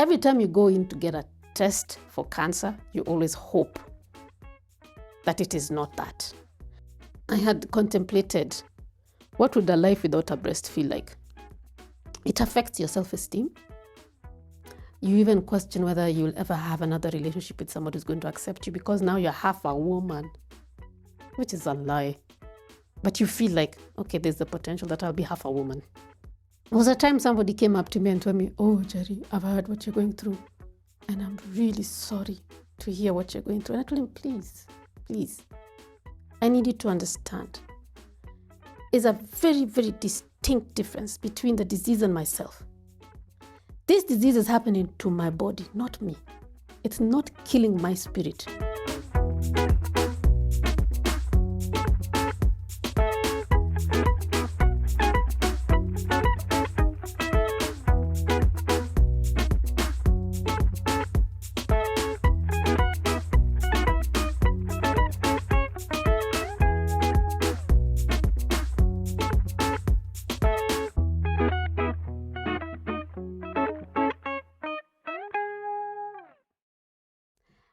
every time you go in to get a test for cancer, you always hope that it is not that. I had contemplated, what would a life without a breast feel like? It affects your self-esteem. You even question whether you'll ever have another relationship with somebody who's going to accept you, because now you're half a woman, which is a lie. But you feel like, okay, there's the potential that I'll be half a woman. There was a time somebody came up to me and told me, oh, Njeri, I've heard what you're going through, and I'm really sorry to hear what you're going through. And I told him, please, I need you to understand. There's a very, very distinct difference between the disease and myself. This disease is happening to my body, not me. It's not killing my spirit.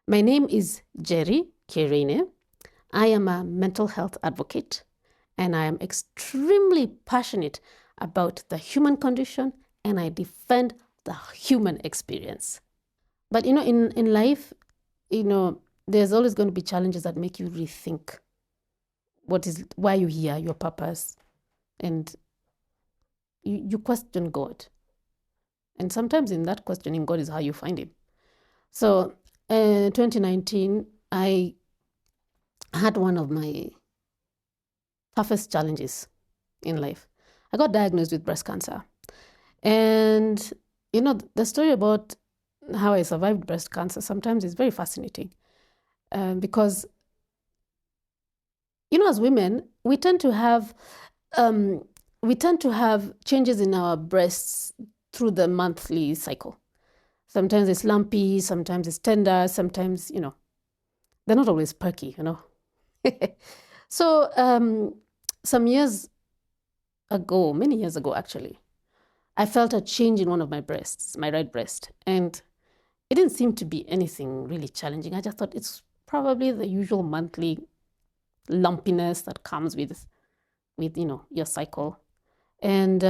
My name is Njeri Kiereini. I am a mental health advocate, and I am extremely passionate about the human condition, and I defend the human experience. But in life, there's always going to be challenges that make you rethink why you're here, your purpose, and you question God. And sometimes in that questioning God is how you find him. So in 2019, I had one of my toughest challenges in life. I got diagnosed with breast cancer. And, the story about how I survived breast cancer sometimes is very fascinating. Because, as women, we tend to have changes in our breasts through the monthly cycle. Sometimes it's lumpy, sometimes it's tender, sometimes, they're not always perky, So some years ago, many years ago actually, I felt a change in one of my breasts, my right breast. And it didn't seem to be anything really challenging. I just thought it's probably the usual monthly lumpiness that comes with your cycle. And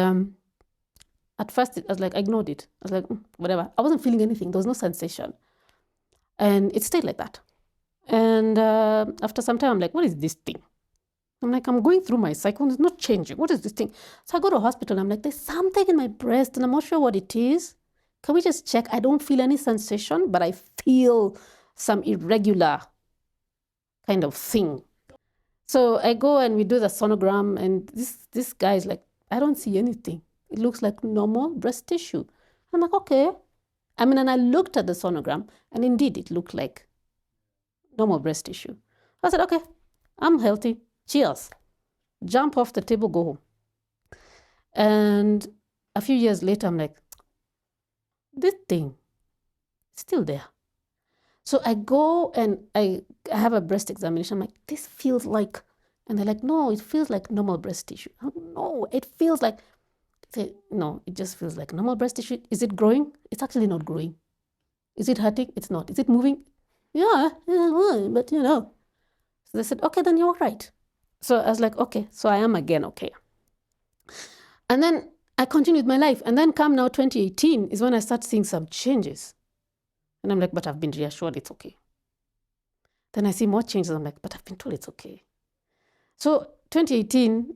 at first, I was like, I ignored it. I was like, whatever. I wasn't feeling anything. There was no sensation. And it stayed like that. And after some time, I'm like, what is this thing? I'm like, I'm going through my cycle and it's not changing. What is this thing? So I go to a hospital and I'm like, there's something in my breast and I'm not sure what it is. Can we just check? I don't feel any sensation, but I feel some irregular kind of thing. So I go and we do the sonogram, and this guy is like, I don't see anything. It looks like normal breast tissue. I'm like, okay. And I looked at the sonogram, and indeed it looked like normal breast tissue. I said, okay, I'm healthy. Cheers. Jump off the table, go home. And a few years later, I'm like, this thing is still there. So I go and I have a breast examination. I'm like, this feels like, and they're like, no, it feels like normal breast tissue. I'm like, no, it feels like, no, it just feels like normal breast tissue. Is it growing? It's actually not growing. Is it hurting? It's not. Is it moving? Yeah, but So they said, okay, then you're right. So I was like, okay, so I am again okay. And then I continued my life. And then come now 2018 is when I start seeing some changes. And I'm like, but I've been reassured it's okay. Then I see more changes. I'm like, but I've been told it's okay. So 2018,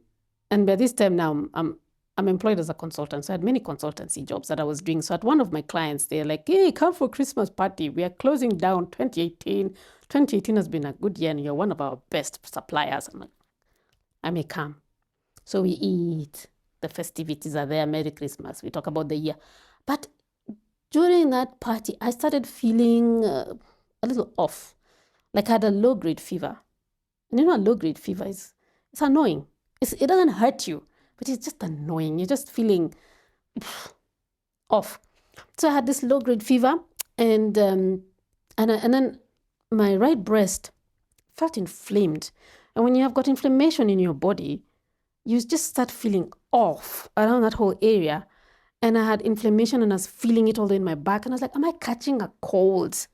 and by this time now, I'm employed as a consultant. So I had many consultancy jobs that I was doing. So at one of my clients, they're like, hey, come for Christmas party. We are closing down 2018. 2018 has been a good year and you're one of our best suppliers. I'm like, I may come. So we eat. The festivities are there. Merry Christmas. We talk about the year. But during that party, I started feeling a little off. Like I had a low-grade fever. And a low-grade fever it's annoying. It doesn't hurt you, but it's just annoying. You're just feeling off. So I had this low-grade fever, and then my right breast felt inflamed. And when you have got inflammation in your body, you just start feeling off around that whole area. And I had inflammation and I was feeling it all the way in my back. And I was like, am I catching a cold?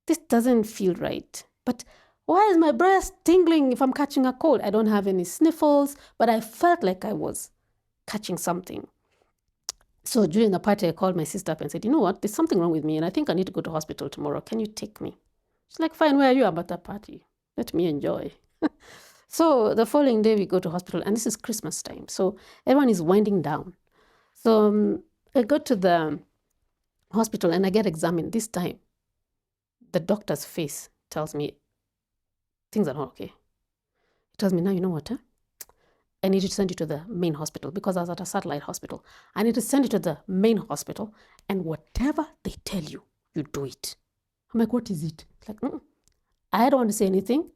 This doesn't feel right. But why is my breast tingling if I'm catching a cold? I don't have any sniffles, but I felt like I was catching something. So during the party, I called my sister up and said, you know what, there's something wrong with me and I think I need to go to hospital tomorrow. Can you take me? She's like, fine, where are you? I'm at a party. Let me enjoy. So the following day we go to hospital and this is Christmas time. So everyone is winding down. So I go to the hospital and I get examined. This time, the doctor's face tells me things are not okay. He tells me, now you know what, I need to send you to the main hospital because I was at a satellite hospital. I need to send you to the main hospital and whatever they tell you, you do it. I'm like, what is it? It's like, I don't want to say anything.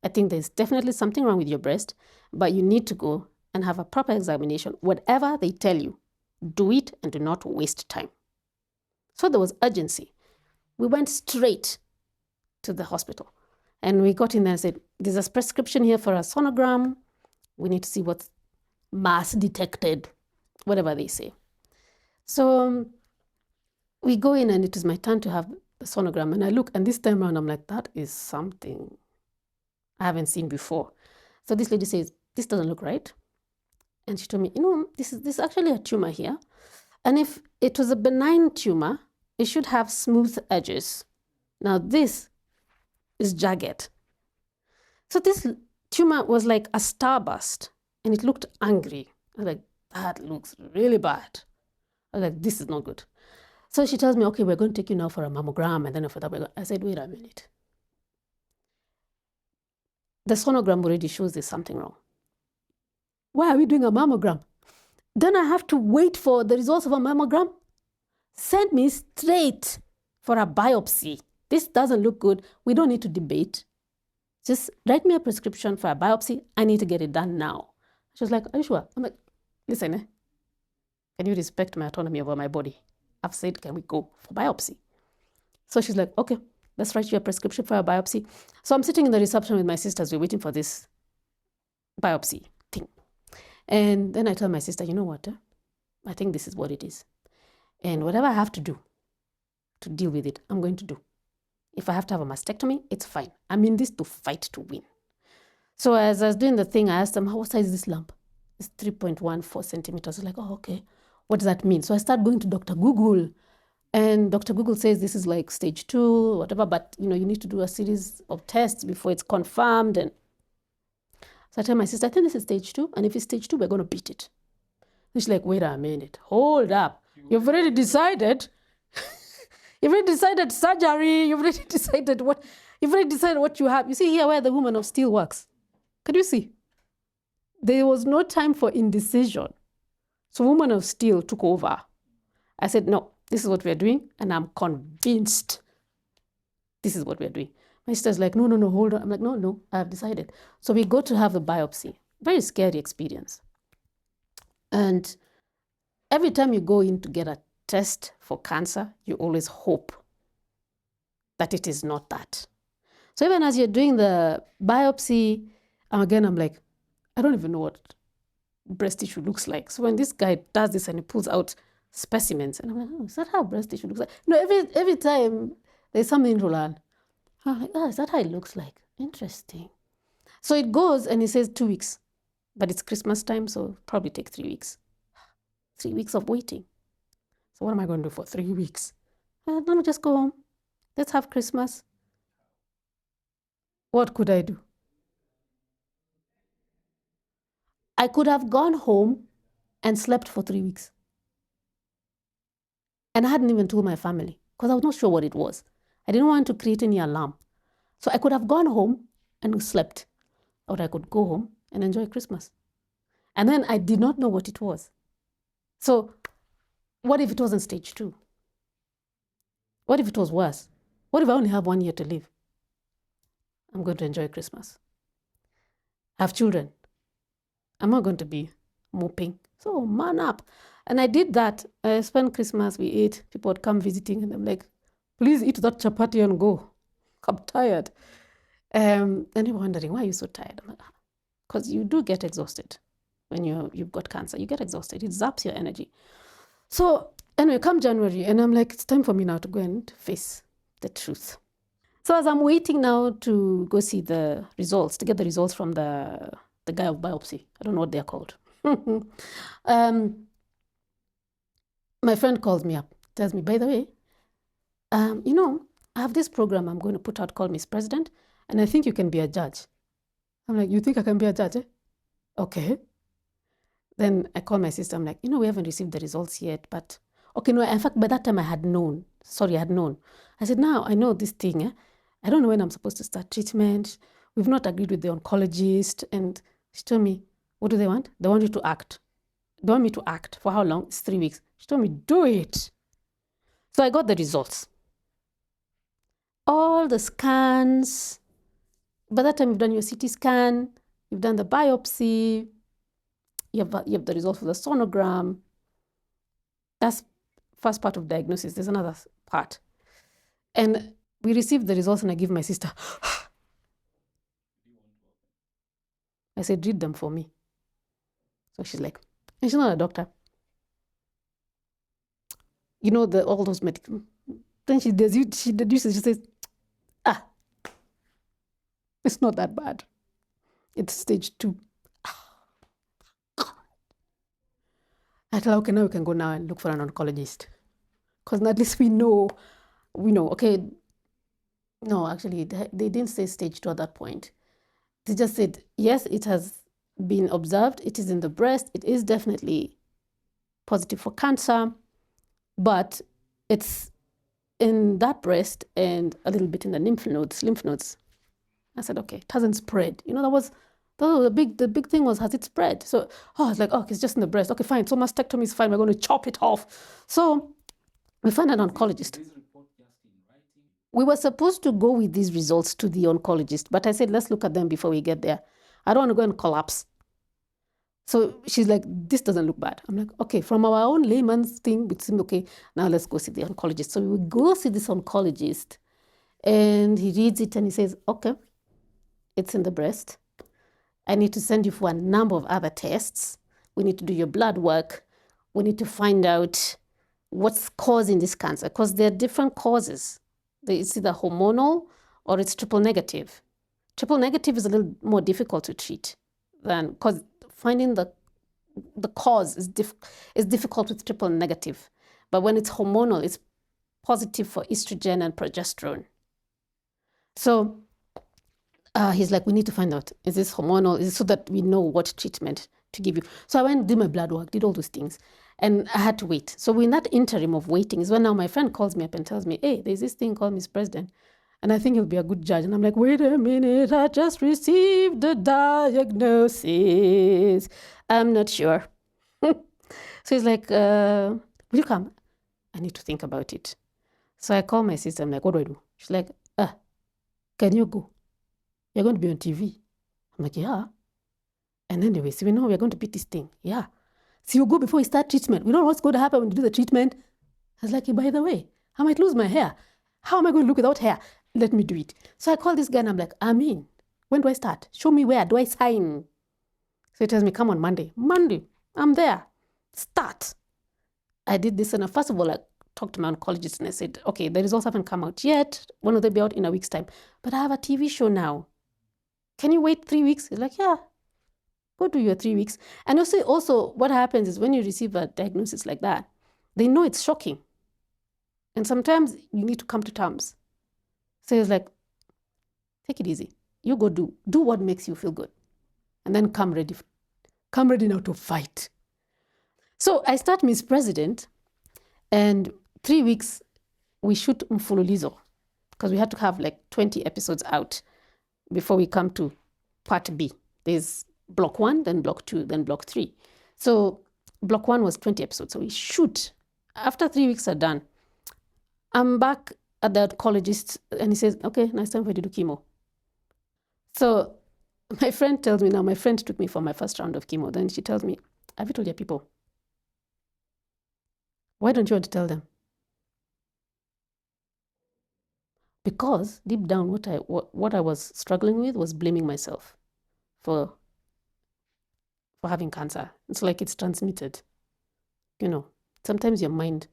I think there's definitely something wrong with your breast, but you need to go and have a proper examination. Whatever they tell you, do it and do not waste time. So there was urgency. We went straight to the hospital and we got in there and said, there's a prescription here for a sonogram. We need to see what's mass detected, whatever they say. So we go in and it is my turn to have the sonogram. And I look, and this time around, I'm like, that is something I haven't seen before. So this lady says, this doesn't look right. And she told me, you know, this is actually a tumor here. And if it was a benign tumor, it should have smooth edges. Now this is jagged. So this tumor was like a starburst and it looked angry. I was like, that looks really bad. I was like, this is not good. So she tells me, okay, we're going to take you now for a mammogram. And then after that, I said, wait a minute. The sonogram already shows there's something wrong. Why are we doing a mammogram? Then I have to wait for the results of a mammogram? Send me straight for a biopsy. This doesn't look good. We don't need to debate. Just write me a prescription for a biopsy. I need to get it done now. She was like, are you sure? I'm like, listen, can you respect my autonomy over my body? I've said, can we go for biopsy? So she's like, okay, let's write you a prescription for a biopsy. So I'm sitting in the reception with my sisters. We're waiting for this biopsy thing. And then I tell my sister, you know what? I think this is what it is. And whatever I have to do to deal with it, I'm going to do. If I have to have a mastectomy, it's fine. I'm in this to fight to win. So as I was doing the thing, I asked them, what size is this lump? It's 3.14 centimeters. I was like, oh, okay. What does that mean? So I start going to Dr. Google. And Dr. Google says this is like stage 2, whatever, but you need to do a series of tests before it's confirmed. And so I tell my sister, I think this is stage 2. And if it's stage 2, we're going to beat it. And she's like, wait a minute. Hold up. You've already decided. You've already decided surgery. You've already decided what you have. You see here where the woman of steel works. Can you see? There was no time for indecision. So woman of steel took over. I said, no, this is what we're doing. And I'm convinced this is what we're doing. My sister's like, no, hold on. I'm like, no, I have decided. So we go to have the biopsy. Very scary experience. And every time you go in to get a test for cancer, you always hope that it is not that. So even as you're doing the biopsy, again, I'm like, I don't even know what breast tissue looks like. So when this guy does this and he pulls out specimens, and I'm like, oh, is that how breast tissue looks like? Every time there's something to learn. I'm like, oh, is that how it looks like? Interesting. So it goes and he says 2 weeks, but it's Christmas time, so probably take 3 weeks. 3 weeks of waiting. So what am I going to do for 3 weeks? Let me just go home. Let's have Christmas. What could I do? I could have gone home and slept for 3 weeks. And I hadn't even told my family because I was not sure what it was. I didn't want to create any alarm. So I could have gone home and slept, or I could go home and enjoy Christmas. And then I did not know what it was. So what if it wasn't stage 2? What if it was worse? What if I only have 1 year to live? I'm going to enjoy Christmas. I have children. I'm not going to be moping. So man up. And I did that. I spent Christmas, we ate. People would come visiting and I'm like, please eat that chapati and go. I'm tired. And they were wondering, why are you so tired? I'm like, because you do get exhausted when you've got cancer. You get exhausted. It zaps your energy. So anyway, come January, and I'm like, it's time for me now to go and face the truth. So as I'm waiting now to go see the results, to get the results from the guy of biopsy, I don't know what they're called. My friend calls me up, tells me, by the way, I have this program I'm going to put out called Miss President, and I think you can be a judge. I'm like, you think I can be a judge? Eh? Okay. Then I call my sister. I'm like, we haven't received the results yet, but okay, no, in fact, by that time I had known. I said, now I know this thing. I don't know when I'm supposed to start treatment. We've not agreed with the oncologist. And she told me, what do they want? They want you to act. They want me to act. For how long? It's 3 weeks. She told me, do it. So I got the results. All the scans. By that time, you've done your CT scan. You've done the biopsy. You have the results of the sonogram. That's first part of diagnosis. There's another part. And we received the results, and I give my sister. I said, read them for me. So she's like, and she's not a doctor. All those medical. Then she deduces, she says, it's not that bad. It's stage 2. I thought, okay, now we can go now and look for an oncologist. Because at least we know, okay. No, actually, they didn't say stage 2 at that point. They just said, yes, it has been observed. It is in the breast. It is definitely positive for cancer, but it's in that breast and a little bit in the lymph nodes. I said, okay, it hasn't spread. The big thing was, has it spread? So, I was like, it's just in the breast. Okay, fine. So mastectomy is fine. We're going to chop it off. So we found an oncologist. We were supposed to go with these results to the oncologist, but I said, let's look at them before we get there. I don't want to go and collapse. So she's like, this doesn't look bad. I'm like, okay, from our own layman's thing, it seemed okay. Now let's go see the oncologist. So we would go see this oncologist, and he reads it and he says, okay, it's in the breast. I need to send you for a number of other tests. We need to do your blood work. We need to find out what's causing this cancer, because there are different causes. It's either hormonal or it's triple negative. Triple negative is a little more difficult to treat because finding the cause is difficult with triple negative. But when it's hormonal, it's positive for estrogen and progesterone. So he's like, we need to find out, is this hormonal? So that we know what treatment to give you. So I went and did my blood work, did all those things, and I had to wait. So in that interim of waiting is when now my friend calls me up and tells me, hey, there's this thing called Miss President, and I think he'll be a good judge. And I'm like, wait a minute, I just received the diagnosis. I'm not sure. So he's like, will you come? I need to think about it. So I call my sister. I'm like, what do I do? She's like, can you go? You're going to be on TV. I'm like, yeah. And then they will say, we know we're going to beat this thing. Yeah. So you go before we start treatment. We don't know what's going to happen when you do the treatment. I was like, hey, by the way, I might lose my hair. How am I going to look without hair? Let me do it. So I call this guy and I'm like, Amin, when do I start? Show me where. Do I sign? So he tells me, come on Monday. Monday, I'm there. Start. I did this, and first of all, I talked to my oncologist and I said, okay, the results haven't come out yet. When will they be out? In a week's time. But I have a TV show now. Can you wait 3 weeks? He's like, yeah, go do your 3 weeks. And also what happens is when you receive a diagnosis like that, they know it's shocking. And sometimes you need to come to terms. So he's like, take it easy. You go do what makes you feel good. And then come ready now to fight. So I start Miss President, and 3 weeks we shoot mfululizo, because we had to have like 20 episodes out before we come to part B. There's block 1, then block 2, then block 3. So block 1 was 20 episodes. So we shoot. After 3 weeks are done, I'm back at the oncologist, and he says, okay, now it's time for you to do chemo. So my friend tells me now, my friend took me for my first round of chemo. Then she tells me, have you told your people? Why don't you want to tell them? Because deep down, what I was struggling with was blaming myself for having cancer. It's like it's transmitted, sometimes your mind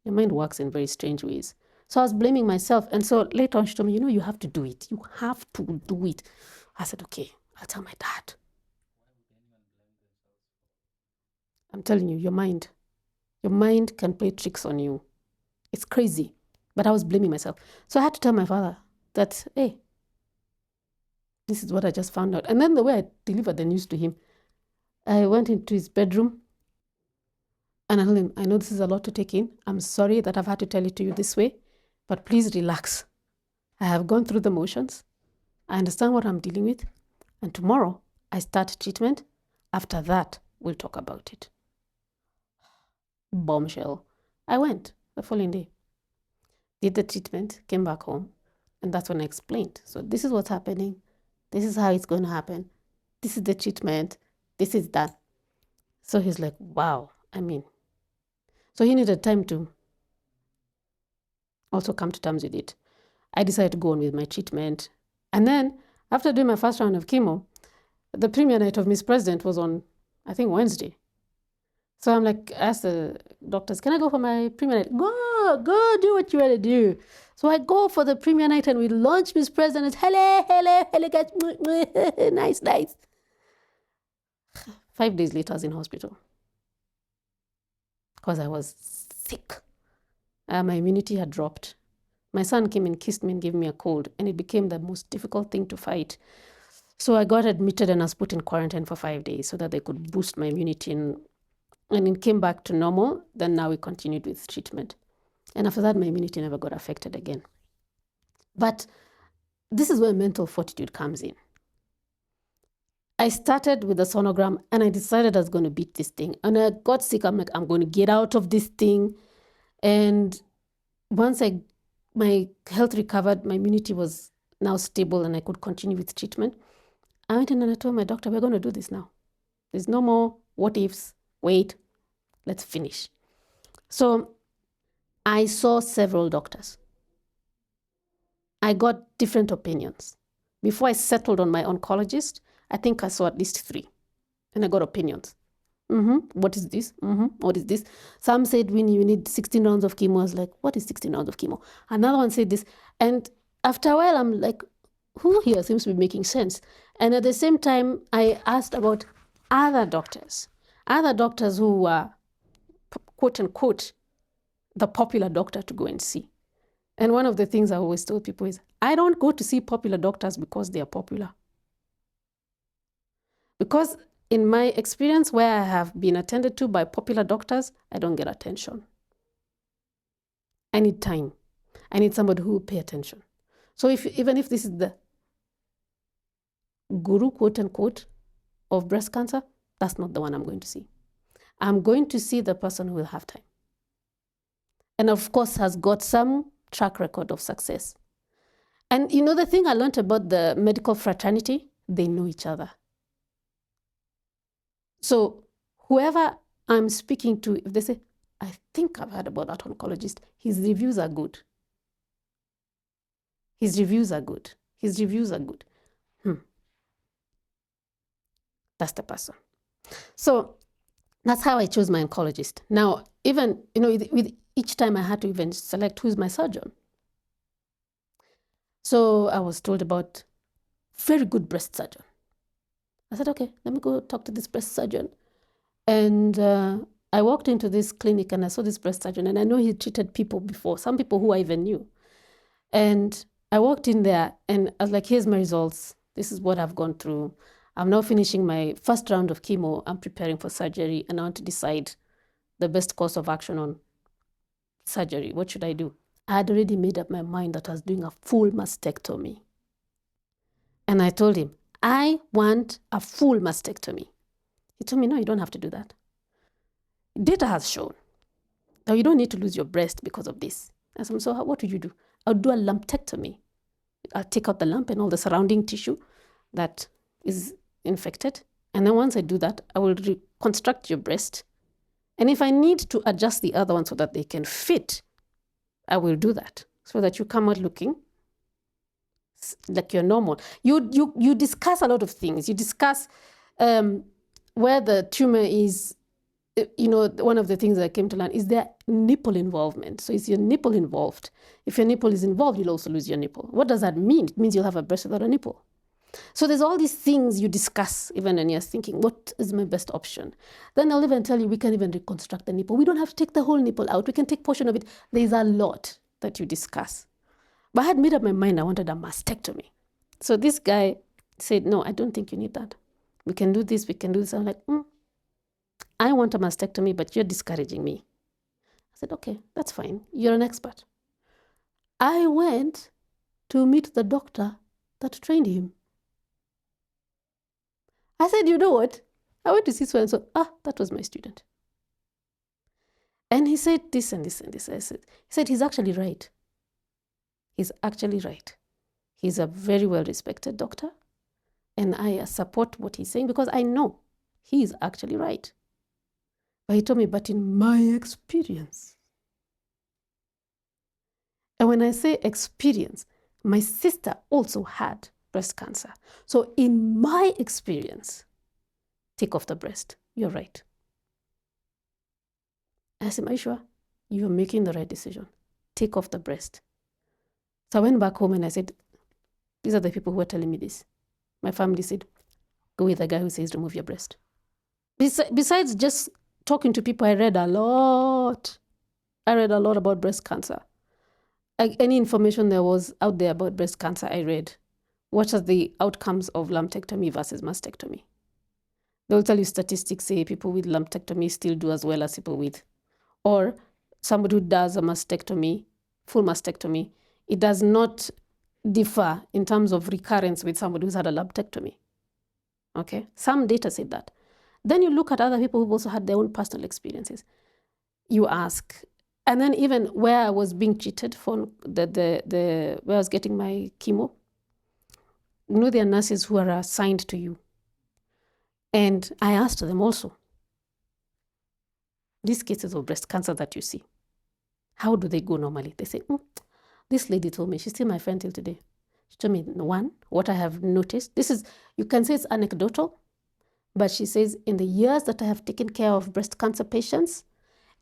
works in very strange ways. So I was blaming myself. And so later on, she told me, you have to do it. You have to do it. I said, okay, I'll tell my dad. I'm telling you, your mind can play tricks on you. It's crazy. But I was blaming myself. So I had to tell my father that, hey, this is what I just found out. And then the way I delivered the news to him, I went into his bedroom and I told him, I know this is a lot to take in. I'm sorry that I've had to tell it to you this way, but please relax. I have gone through the motions. I understand what I'm dealing with. And tomorrow I start treatment. After that, we'll talk about it. Bombshell. I went the following day, did the treatment, came back home. And that's when I explained. So this is what's happening. This is how it's going to happen. This is the treatment. This is that. So he's like, wow. So he needed time to also come to terms with it. I decided to go on with my treatment. And then after doing my first round of chemo, the premiere night of Miss President was on, I think, Wednesday. So I'm like, I asked the doctors, can I go for my premiere night? Go, do what you want to do. So I go for the premiere night and we launch Miss President. Hello, guys. Nice. 5 days later, I was in hospital because I was sick. My immunity had dropped. My son came and kissed me and gave me a cold, and it became the most difficult thing to fight. So I got admitted and I was put in quarantine for 5 days so that they could boost my immunity, and it came back to normal. Then now we continued with treatment. And after that, my immunity never got affected again. But this is where mental fortitude comes in. I started with the sonogram and I decided I was going to beat this thing. And I got sick. I'm like, I'm going to get out of this thing. And once my health recovered, my immunity was now stable and I could continue with treatment. I went in and I told my doctor, we're going to do this now. There's no more what ifs. Wait, let's finish. So I saw several doctors. I got different opinions. Before I settled on my oncologist, I think I saw at least 3. And I got opinions. What is this? What is this? Some said, Winnie, you need 16 rounds of chemo. I was like, what is 16 rounds of chemo? Another one said this. And after a while, I'm like, who here seems to be making sense? And at the same time, I asked about other doctors who were, quote unquote, the popular doctor to go and see. And one of the things I always told people is, I don't go to see popular doctors because they are popular. Because in my experience where I have been attended to by popular doctors, I don't get attention. I need time. I need somebody who will pay attention. So even if this is the guru, quote unquote, of breast cancer, that's not the one I'm going to see. I'm going to see the person who will have time. And of course has got some track record of success. And the thing I learned about the medical fraternity, they know each other. So whoever I'm speaking to, if they say, I think I've heard about that oncologist, his reviews are good. His reviews are good. That's the person. So that's how I chose my oncologist. Now, even, with each time I had to even select who's my surgeon. So I was told about very good breast surgeon. I said, okay, let me go talk to this breast surgeon. And I walked into this clinic and I saw this breast surgeon, and I know he treated people before, some people who I even knew. And I walked in there and I was like, here's my results. This is what I've gone through. I'm now finishing my first round of chemo. I'm preparing for surgery and I want to decide the best course of action on surgery. What should I do? I had already made up my mind that I was doing a full mastectomy. And I told him, I want a full mastectomy. He told me, no, you don't have to do that. Data has shown that you don't need to lose your breast because of this. I said, so what would you do? I'll do a lumpectomy. I'll take out the lump and all the surrounding tissue that is infected. And then once I do that, I will reconstruct your breast. And if I need to adjust the other one so that they can fit, I will do that so that you come out looking like you're normal. You discuss a lot of things. You discuss where the tumor is one of the things I came to learn is there nipple involvement. So is your nipple involved? If your nipple is involved, you'll also lose your nipple. What does that mean? It means you'll have a breast without a nipple. So there's all these things you discuss even when you're thinking, what is my best option? Then I'll even tell you, we can even reconstruct the nipple. We don't have to take the whole nipple out. We can take portion of it. There's a lot that you discuss. But I had made up my mind I wanted a mastectomy. So this guy said, no, I don't think you need that. We can do this, we can do this. I'm like, I want a mastectomy, but you're discouraging me. I said, okay, that's fine. You're an expert. I went to meet the doctor that trained him. I said, you know what? I went to see so and so. That was my student. And he said this and this and this. He said, he's actually right. He's actually right. He's a very well-respected doctor. And I support what he's saying because I know he's actually right. But he told me, but in my experience. And when I say experience, my sister also had breast cancer. So in my experience, take off the breast. You're right. I said, are you sure? You're making the right decision. Take off the breast. So I went back home and I said, these are the people who are telling me this. My family said, go with the guy who says remove your breast. Besides just talking to people, I read a lot. I read a lot about breast cancer. Any information there was out there about breast cancer, I read. What are the outcomes of lumpectomy versus mastectomy? They'll tell you statistics say people with lumpectomy still do as well as people with. Or somebody who does a mastectomy, full mastectomy, it does not differ in terms of recurrence with somebody who's had a lumpectomy. Okay, some data said that. Then you look at other people who've also had their own personal experiences. You ask, and then even where I was being treated for where I was getting my chemo, there are nurses who are assigned to you. And I asked them also, these cases of breast cancer that you see, how do they go normally? They say, this lady told me, she's still my friend till today. She told me, one, what I have noticed, this is, you can say it's anecdotal, but she says, in the years that I have taken care of breast cancer patients,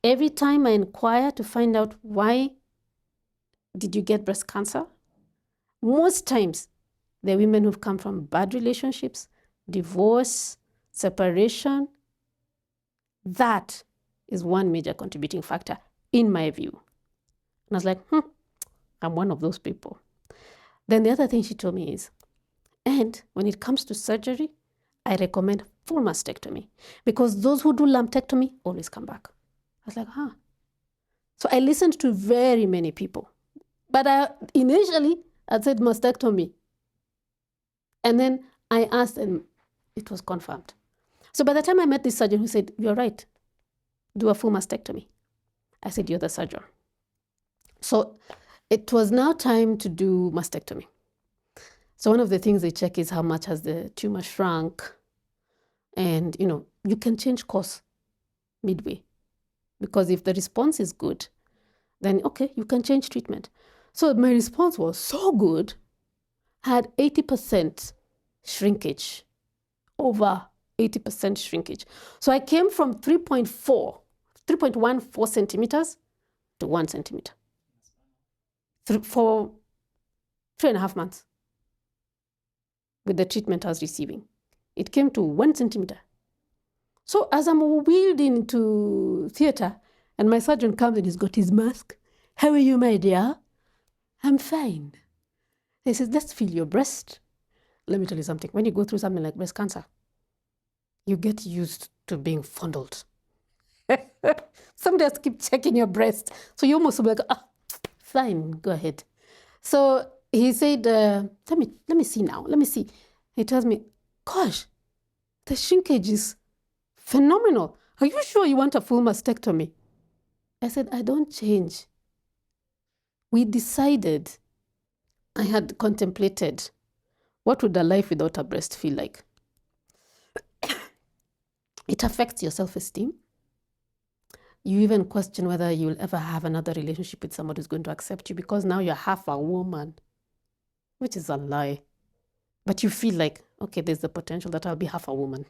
every time I inquire to find out why did you get breast cancer, most times they're women who've come from bad relationships, divorce, separation. That is one major contributing factor in my view. And I was like, I'm one of those people. Then the other thing she told me is, and when it comes to surgery, I recommend full mastectomy because those who do lumpectomy always come back. I was like, So I listened to very many people. But initially, I said mastectomy. And then I asked and it was confirmed. So by the time I met this surgeon who said, you're right, do a full mastectomy. I said, you're the surgeon. So it was now time to do mastectomy. So one of the things they check is how much has the tumor shrunk. And, you can change course midway. Because if the response is good, then, okay, you can change treatment. So my response was so good, had 80% shrinkage, over 80% shrinkage. So I came from 3.14 centimeters to 1 centimeter for 3.5 months with the treatment I was receiving. It came to 1 centimeter. So as I'm wheeled into theater and my surgeon comes and he's got his mask. How are you, my dear? I'm fine. He says, let's feel your breast. Let me tell you something. When you go through something like breast cancer, you get used to being fondled. Somebody has to keep checking your breast. So you almost be like, fine, go ahead. So he said, let me see now. Let me see. He tells me, gosh, the shrinkage is phenomenal. Are you sure you want a full mastectomy? I said, I don't change. We decided, I had contemplated, what would a life without a breast feel like? It affects your self-esteem. You even question whether you'll ever have another relationship with somebody who's going to accept you because now you're half a woman, which is a lie. But you feel like, okay, there's the potential that I'll be half a woman.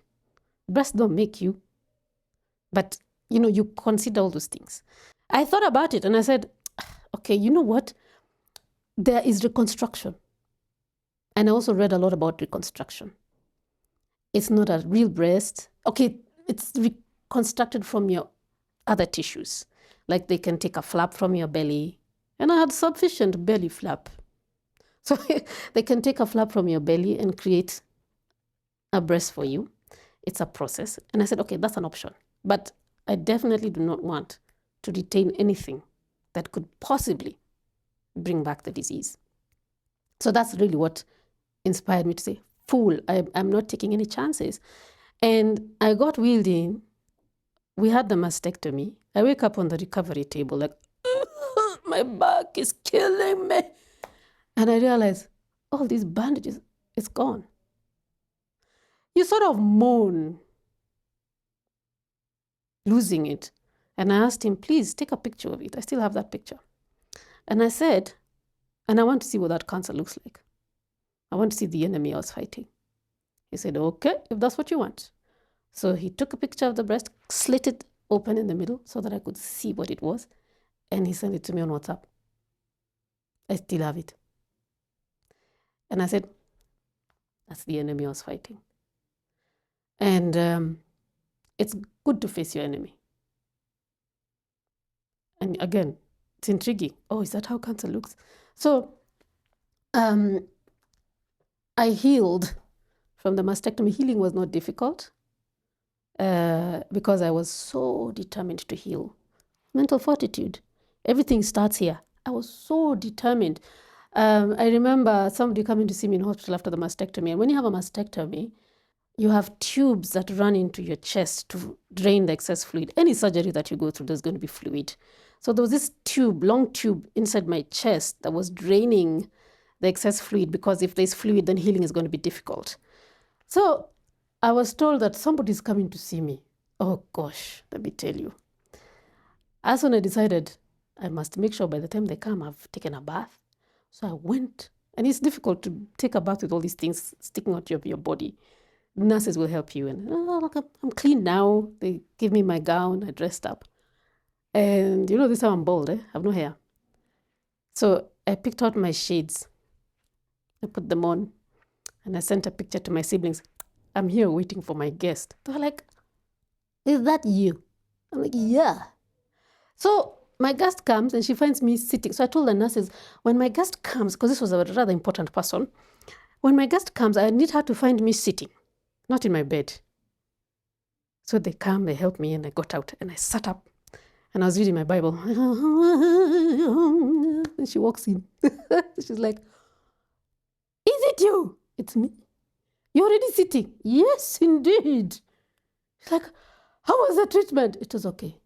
Breasts don't make you. But You consider all those things. I thought about it and I said, okay, you know what? There is reconstruction. And I also read a lot about reconstruction. It's not a real breast. Okay, it's reconstructed from your other tissues. Like they can take a flap from your belly. And I had sufficient belly flap. So they can take a flap from your belly and create a breast for you. It's a process. And I said, okay, that's an option. But I definitely do not want to retain anything that could possibly bring back the disease. So that's really what inspired me to say, fool, I'm not taking any chances. And I got wheeled in. We had the mastectomy. I wake up on the recovery table like, my back is killing me. And I realized, all these bandages, it's gone. You sort of moan losing it. And I asked him, please take a picture of it. I still have that picture. And I said, and I want to see what that cancer looks like. I want to see the enemy I was fighting. He said, okay, if that's what you want. So he took a picture of the breast, slit it open in the middle so that I could see what it was. And he sent it to me on WhatsApp. I still have it. And I said, that's the enemy I was fighting. And it's good to face your enemy. And again, it's intriguing. Oh, is that how cancer looks? So I healed from the mastectomy. Healing was not difficult because I was so determined to heal. Mental fortitude. Everything starts here. I was so determined. I remember somebody coming to see me in hospital after the mastectomy. And when you have a mastectomy, you have tubes that run into your chest to drain the excess fluid. Any surgery that you go through, there's going to be fluid. So there was this tube, long tube inside my chest that was draining the excess fluid, because if there's fluid, then healing is going to be difficult. So I was told that somebody's coming to see me. Oh gosh, let me tell you. As when I decided I must make sure by the time they come, I've taken a bath. So I went, and it's difficult to take a bath with all these things sticking out of your body. Nurses will help you. And look, I'm clean now. They give me my gown. I dressed up. And this time I'm bald. I have no hair. So I picked out my shades. I put them on. And I sent a picture to my siblings. I'm here waiting for my guest. They were like, is that you? I'm like, yeah. So my guest comes and she finds me sitting. So I told the nurses, when my guest comes, because this was a rather important person, when my guest comes, I need her to find me sitting, not in my bed. So they come, they help me, and I got out and I sat up and I was reading my Bible. And she walks in. She's like, is it you? It's me. You're already sitting. Yes, indeed. She's like, how was the treatment? It was okay.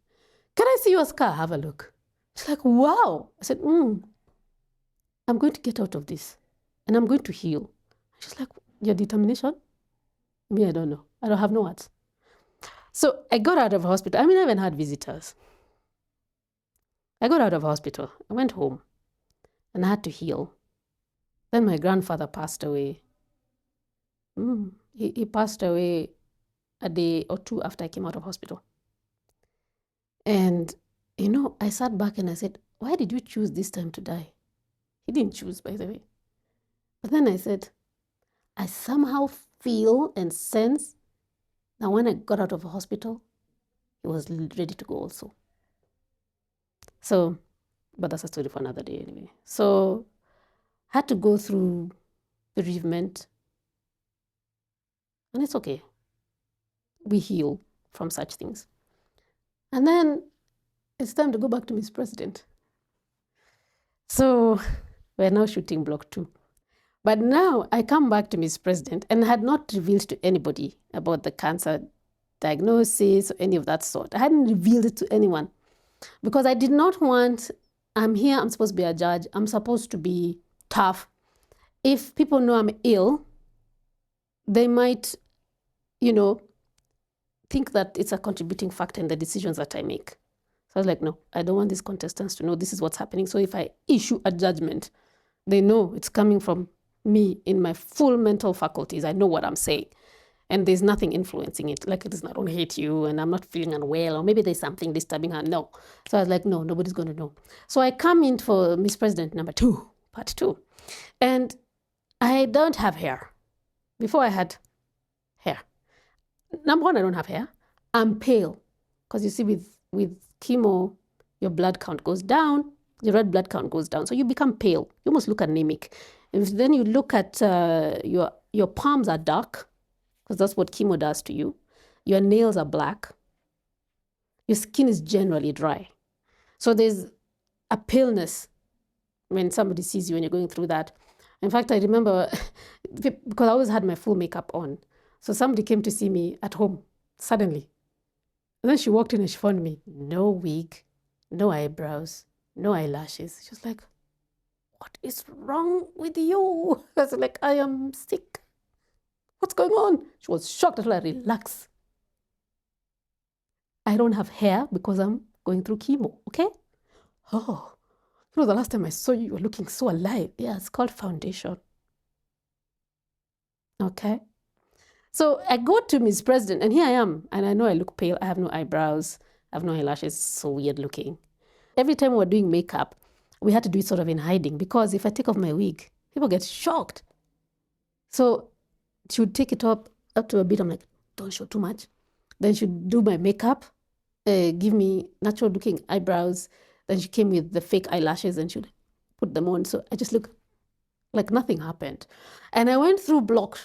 Can I see your scar? Have a look. She's like, wow. I said, I'm going to get out of this and I'm going to heal. She's like, your determination? Me, I don't know. I don't have no words. So I got out of hospital. I haven't had visitors. I got out of hospital. I went home and I had to heal. Then my grandfather passed away. He passed away a day or two after I came out of hospital. And, I sat back and I said, why did you choose this time to die? He didn't choose, by the way. But then I said, I somehow feel and sense that when I got out of hospital, he was ready to go also. So, but that's a story for another day anyway. So, I had to go through bereavement. And it's okay. We heal from such things. And then it's time to go back to Miss President. So we're now shooting block 2. But now I come back to Miss President and had not revealed to anybody about the cancer diagnosis or any of that sort. I hadn't revealed it to anyone because I did not want, I'm here, I'm supposed to be a judge, I'm supposed to be tough. If people know I'm ill, they might, think that it's a contributing factor in the decisions that I make. So I was like, no, I don't want these contestants to know this is what's happening. So if I issue a judgment, they know it's coming from me in my full mental faculties. I know what I'm saying. and there's nothing influencing it. Like, it is not, I don't hate you, and I'm not feeling unwell, or maybe there's something disturbing her. No. So I was like, no, nobody's going to know. So I come in for Miss President number 2, part 2, and I don't have hair. Before I had hair. Number 1, I don't have hair. I'm pale, because you see, with chemo, your blood count goes down, the red blood count goes down, so you become pale. You almost look anemic. And then you look at your palms are dark, because that's what chemo does to you. Your nails are black. Your skin is generally dry. So there's a paleness when somebody sees you when you're going through that. In fact, I remember, because I always had my full makeup on, so somebody came to see me at home suddenly. And then she walked in and she found me, no wig, no eyebrows, no eyelashes. She was like, what is wrong with you? I was like, I am sick. What's going on? She was shocked. I told her, relax. I don't have hair because I'm going through chemo, okay? Oh, you know, the last time I saw you, you were looking so alive. Yeah, it's called foundation. Okay? So I go to Miss President, and here I am, and I know I look pale. I have no eyebrows. I have no eyelashes. So weird looking. Every time we were doing makeup, we had to do it sort of in hiding, because if I take off my wig, people get shocked. So she would take it up to a bit. I'm like, don't show too much. Then she'd do my makeup, give me natural looking eyebrows. Then she came with the fake eyelashes and she'd put them on. So I just look like nothing happened. And I went through block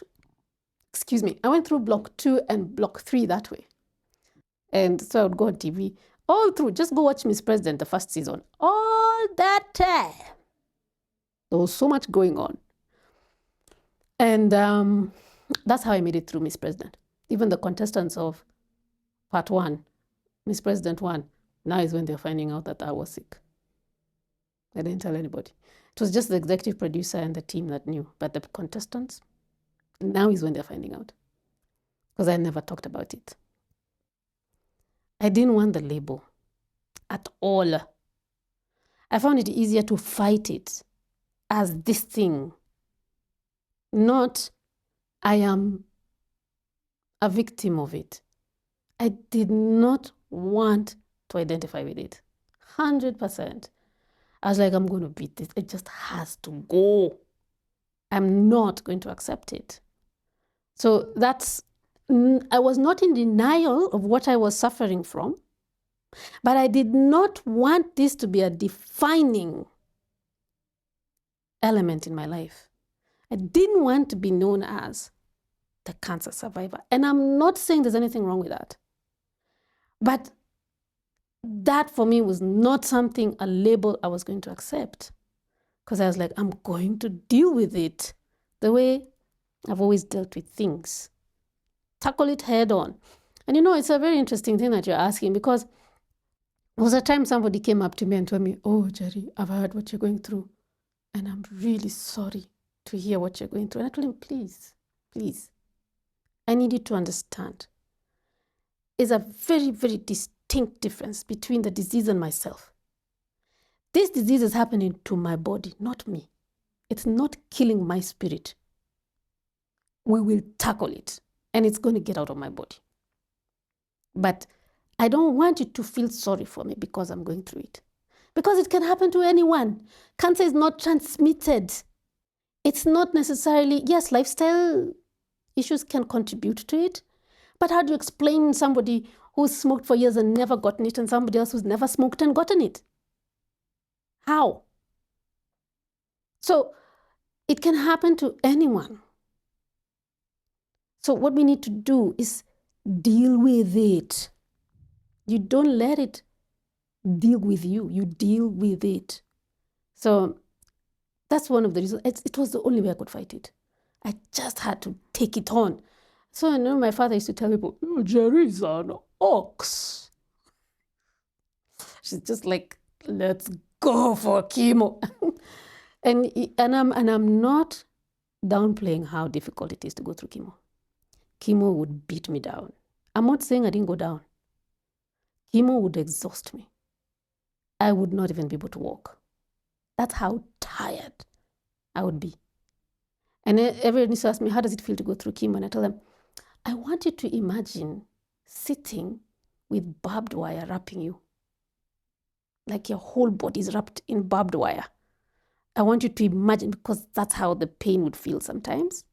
2 and block 3 that way. And so I would go on TV all through. Just go watch Miss President, the first season. All that time. There was so much going on. And that's how I made it through Miss President. Even the contestants of part 1, Miss President 1, now is when they're finding out that I was sick. I didn't tell anybody. It was just the executive producer and the team that knew. But the contestants, now is when they're finding out. Because I never talked about it. I didn't want the label at all. I found it easier to fight it as this thing, not I am a victim of it. I did not want to identify with it. 100%. I was like, I'm going to beat this. It just has to go. I'm not going to accept it. So I was not in denial of what I was suffering from, but I did not want this to be a defining element in my life. I didn't want to be known as the cancer survivor. And I'm not saying there's anything wrong with that. But that for me was not something, a label I was going to accept. Because I was like, I'm going to deal with it the way I've always dealt with things. Tackle it head on. And you know, it's a very interesting thing that you're asking, because there was a time somebody came up to me and told me, oh, Njeri, I've heard what you're going through. And I'm really sorry to hear what you're going through. And I told him, please, I need you to understand. There's a very, very distinct difference between the disease and myself. This disease is happening to my body, not me. It's not killing my spirit. We will tackle it, and it's going to get out of my body. But I don't want you to feel sorry for me because I'm going through it. Because it can happen to anyone. Cancer is not transmitted. It's not necessarily, yes, lifestyle issues can contribute to it. But how do you explain somebody who's smoked for years and never gotten it, and somebody else who's never smoked and gotten it? How? So it can happen to anyone. So what we need to do is deal with it. You don't let it deal with you. You deal with it. So that's one of the reasons. It was the only way I could fight it. I just had to take it on. So I know my father used to tell people, oh, Njeri is an ox. She's just like, let's go for chemo. and I'm not downplaying how difficult it is to go through chemo. Chemo would beat me down. I'm not saying I didn't go down. Chemo would exhaust me. I would not even be able to walk. That's how tired I would be. And everyone used to ask me, how does it feel to go through chemo? And I tell them, I want you to imagine sitting with barbed wire wrapping you. Like your whole body is wrapped in barbed wire. I want you to imagine, because that's how the pain would feel sometimes,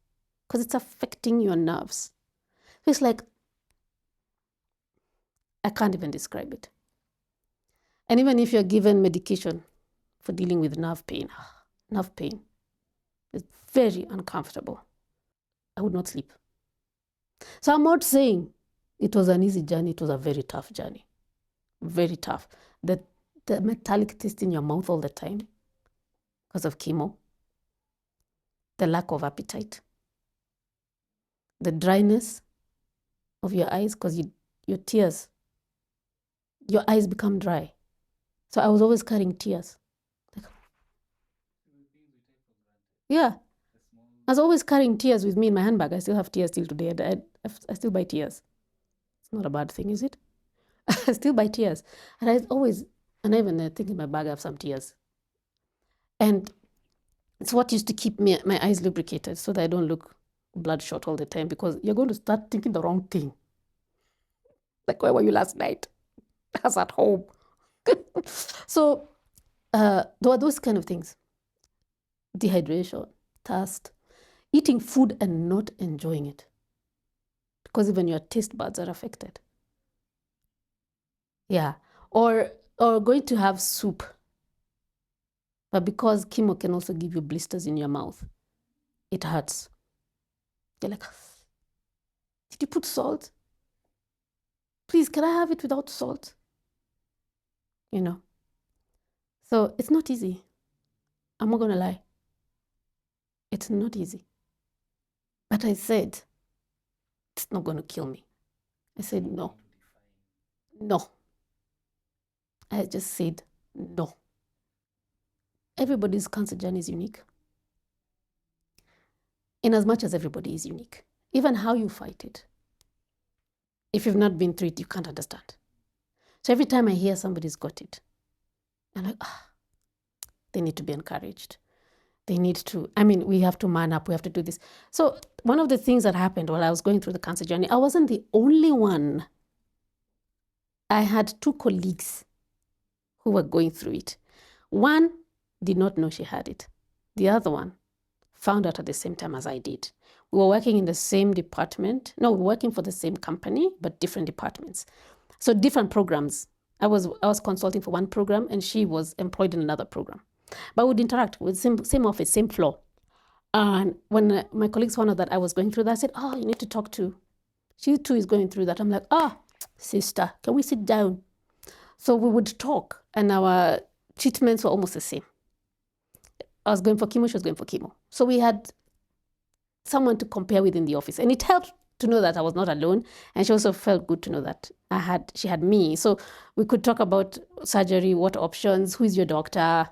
because it's affecting your nerves. It's like, I can't even describe it. And even if you're given medication for dealing with nerve pain is very uncomfortable. I would not sleep. So I'm not saying it was an easy journey. It was a very tough journey. Very tough. The metallic taste in your mouth all the time because of chemo. The lack of appetite. The dryness of your eyes because your tears. Your eyes become dry. So I was always carrying tears. Yeah. I was always carrying tears with me in my handbag. I still have tears till today. I still buy tears. It's not a bad thing, is it? I still buy tears. And I even think in my bag I have some tears. And it's what used to keep my eyes lubricated so that I don't look bloodshot all the time, because you're going to start thinking the wrong thing. Like, where were you last night? I was at home. So there were those kind of things. Dehydration, thirst, eating food and not enjoying it, because even your taste buds are affected. Yeah. Or going to have soup, but because chemo can also give you blisters in your mouth, it hurts. You're like, did you put salt? Please, can I have it without salt? You know. So it's not easy. I'm not gonna lie. It's not easy. But I said, it's not gonna kill me. I said no. No. I just said no. Everybody's cancer journey is unique. In as much as everybody is unique. Even how you fight it. If you've not been through it, you can't understand. So every time I hear somebody's got it, I'm like, they need to be encouraged. They need to, we have to man up, we have to do this. So one of the things that happened while I was going through the cancer journey, I wasn't the only one. I had 2 colleagues who were going through it. One did not know she had it. The other one found out at the same time as I did. We were working in the same department. No, we were working for the same company, but different departments. So different programs. I was consulting for one program and she was employed in another program. But we'd interact with same office, same floor. And when my colleagues found out that I was going through that, I said, you need to talk to. She too is going through that. I'm like, sister, can we sit down? So we would talk and our treatments were almost the same. I was going for chemo, she was going for chemo. So we had someone to compare with in the office. And it helped to know that I was not alone. And she also felt good to know that she had me. So we could talk about surgery, what options, who is your doctor,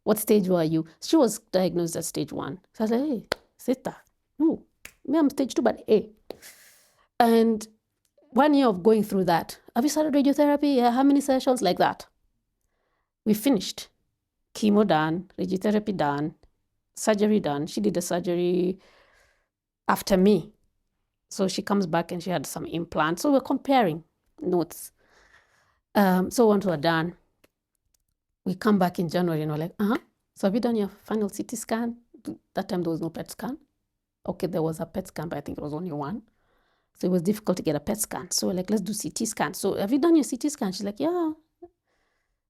what stage were you? She was diagnosed at stage 1. So I was like, hey, sister, no, me I'm stage 2, but hey. And 1 year of going through that. Have you started radiotherapy? Yeah, how many sessions? Like that. We finished. Chemo done, radiotherapy done, surgery done. She did the surgery after me. So she comes back and she had some implants. So we're comparing notes. So once we're done, we come back in January and we're like, so have you done your final CT scan? That time there was no PET scan. Okay, there was a PET scan, but I think it was only one. So it was difficult to get a PET scan. So we're like, let's do CT scan. So have you done your CT scan? She's like, yeah.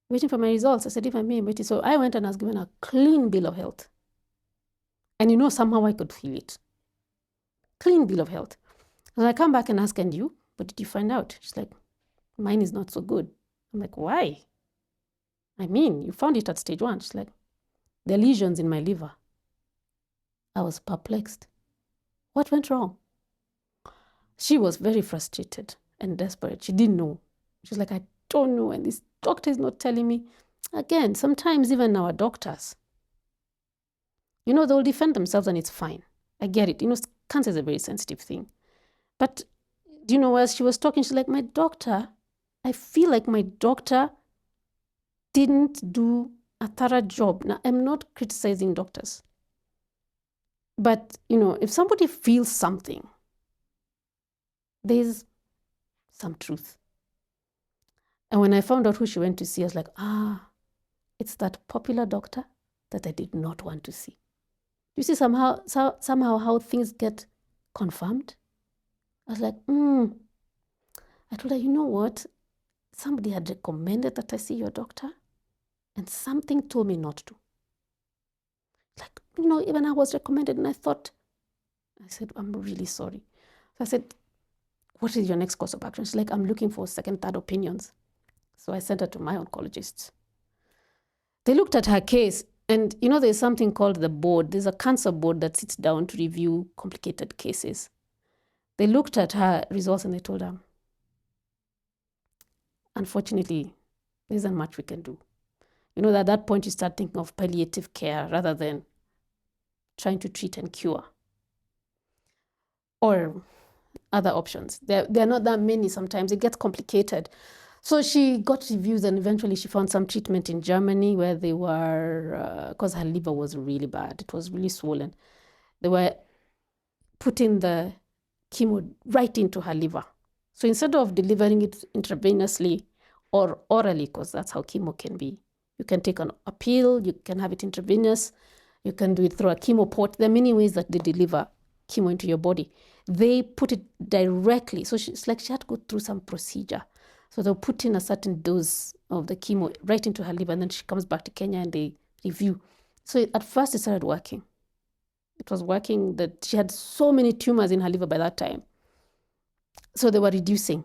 Waiting for my results. I said, if I may, waiting. So I went and I was given a clean bill of health. And somehow I could feel it. Clean bill of health. And I come back and ask, and you? What did you find out? She's like, mine is not so good. I'm like, why? You found it at stage 1. She's like, the lesions in my liver. I was perplexed. What went wrong? She was very frustrated and desperate. She didn't know. She's like, I don't know. And this doctor is not telling me. Again, sometimes even our doctors, they'll defend themselves and it's fine. I get it. Cancer is a very sensitive thing. But, as she was talking, she's like, my doctor, I feel like my doctor didn't do a thorough job. Now, I'm not criticizing doctors. But, if somebody feels something there's some truth. And when I found out who she went to see, I was like, it's that popular doctor that I did not want to see. You see somehow how things get confirmed? I was like, I told her, you know what? Somebody had recommended that I see your doctor, and something told me not to. Like, even I was recommended, and I said, I'm really sorry. So I said, what is your next course of action? She's like, I'm looking for second, third opinions. So I sent her to my oncologists. They looked at her case, and there's something called the board. There's a cancer board that sits down to review complicated cases. They looked at her results and they told her, unfortunately, there isn't much we can do. At that point, you start thinking of palliative care rather than trying to treat and cure. Or other options. There are not that many sometimes. It gets complicated. So she got reviews, and eventually she found some treatment in Germany where they were, because her liver was really bad. It was really swollen. They were putting the chemo right into her liver. So instead of delivering it intravenously or orally, because that's how chemo can be, you can take a pill, you can have it intravenous, you can do it through a chemo port. There are many ways that they deliver chemo into your body. They put it directly. So it's like she had to go through some procedure. So they'll put in a certain dose of the chemo right into her liver, and then she comes back to Kenya and they review. So at first it started working. It was working that she had so many tumors in her liver by that time. So they were reducing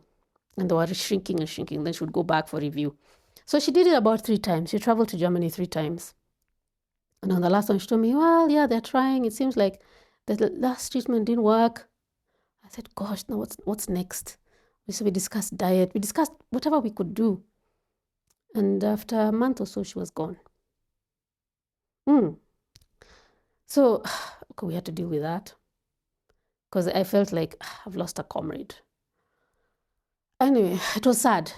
and they were shrinking and shrinking. Then she would go back for review. So she did it about 3 times. She traveled to Germany 3 times. And on the last one, she told me, well, yeah, they're trying. It seems like the last treatment didn't work. I said, gosh, now what's next? So we discussed diet. We discussed whatever we could do. And after a month or so, she was gone. So okay, we had to deal with that because I felt like I've lost a comrade. Anyway, it was sad.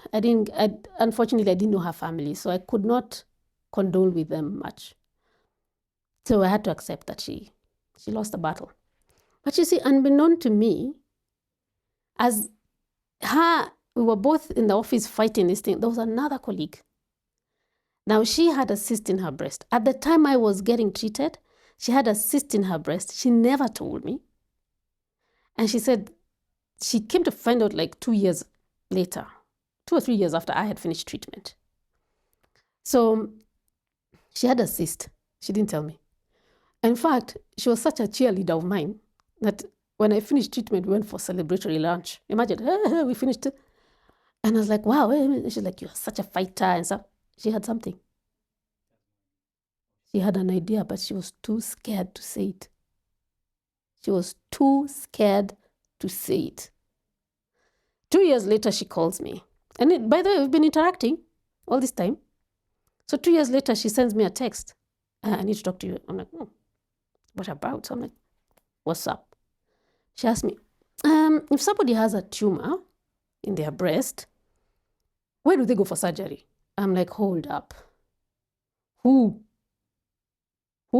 Unfortunately, I didn't know her family, so I could not condole with them much. So I had to accept that she lost the battle. But you see, unbeknown to me, as we were both in the office fighting this thing, there was another colleague. Now, she had a cyst in her breast. At the time I was getting treated, she had a cyst in her breast. She never told me. And she said she came to find out like 2 years later, 2 or 3 years after I had finished treatment. So she had a cyst. She didn't tell me. In fact, she was such a cheerleader of mine that when I finished treatment, we went for celebratory lunch. Imagine, hey, we finished it. And I was like, wow. She's like, you're such a fighter and stuff. She had something. She had an idea, but she was too scared to say it. She was too scared to say it. 2 years later, she calls me. And by the way, we've been interacting all this time. So 2 years later, she sends me a text. I need to talk to you. I'm like, what about? So I'm like, what's up? She asked me, if somebody has a tumor in their breast, where do they go for surgery? I'm like, hold up. Who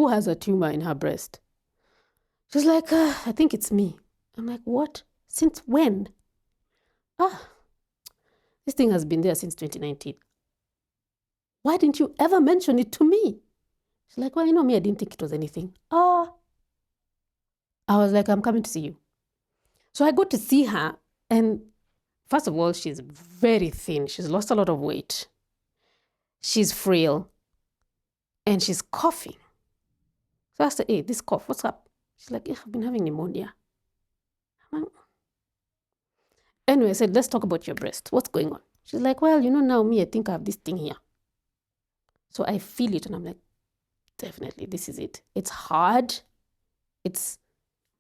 has a tumor in her breast? She's like, I think it's me. I'm like, what? Since when? This thing has been there since 2019. Why didn't you ever mention it to me? She's like, well, me, I didn't think it was anything. I was like, I'm coming to see you. So I go to see her, and first of all, she's very thin. She's lost a lot of weight. She's frail, and she's coughing. So I asked her, hey, this cough, what's up? She's like, I've been having pneumonia. Anyway, I said, let's talk about your breast. What's going on? She's like, well, now me, I think I have this thing here. So I feel it, and I'm like, definitely, this is it. It's hard. It's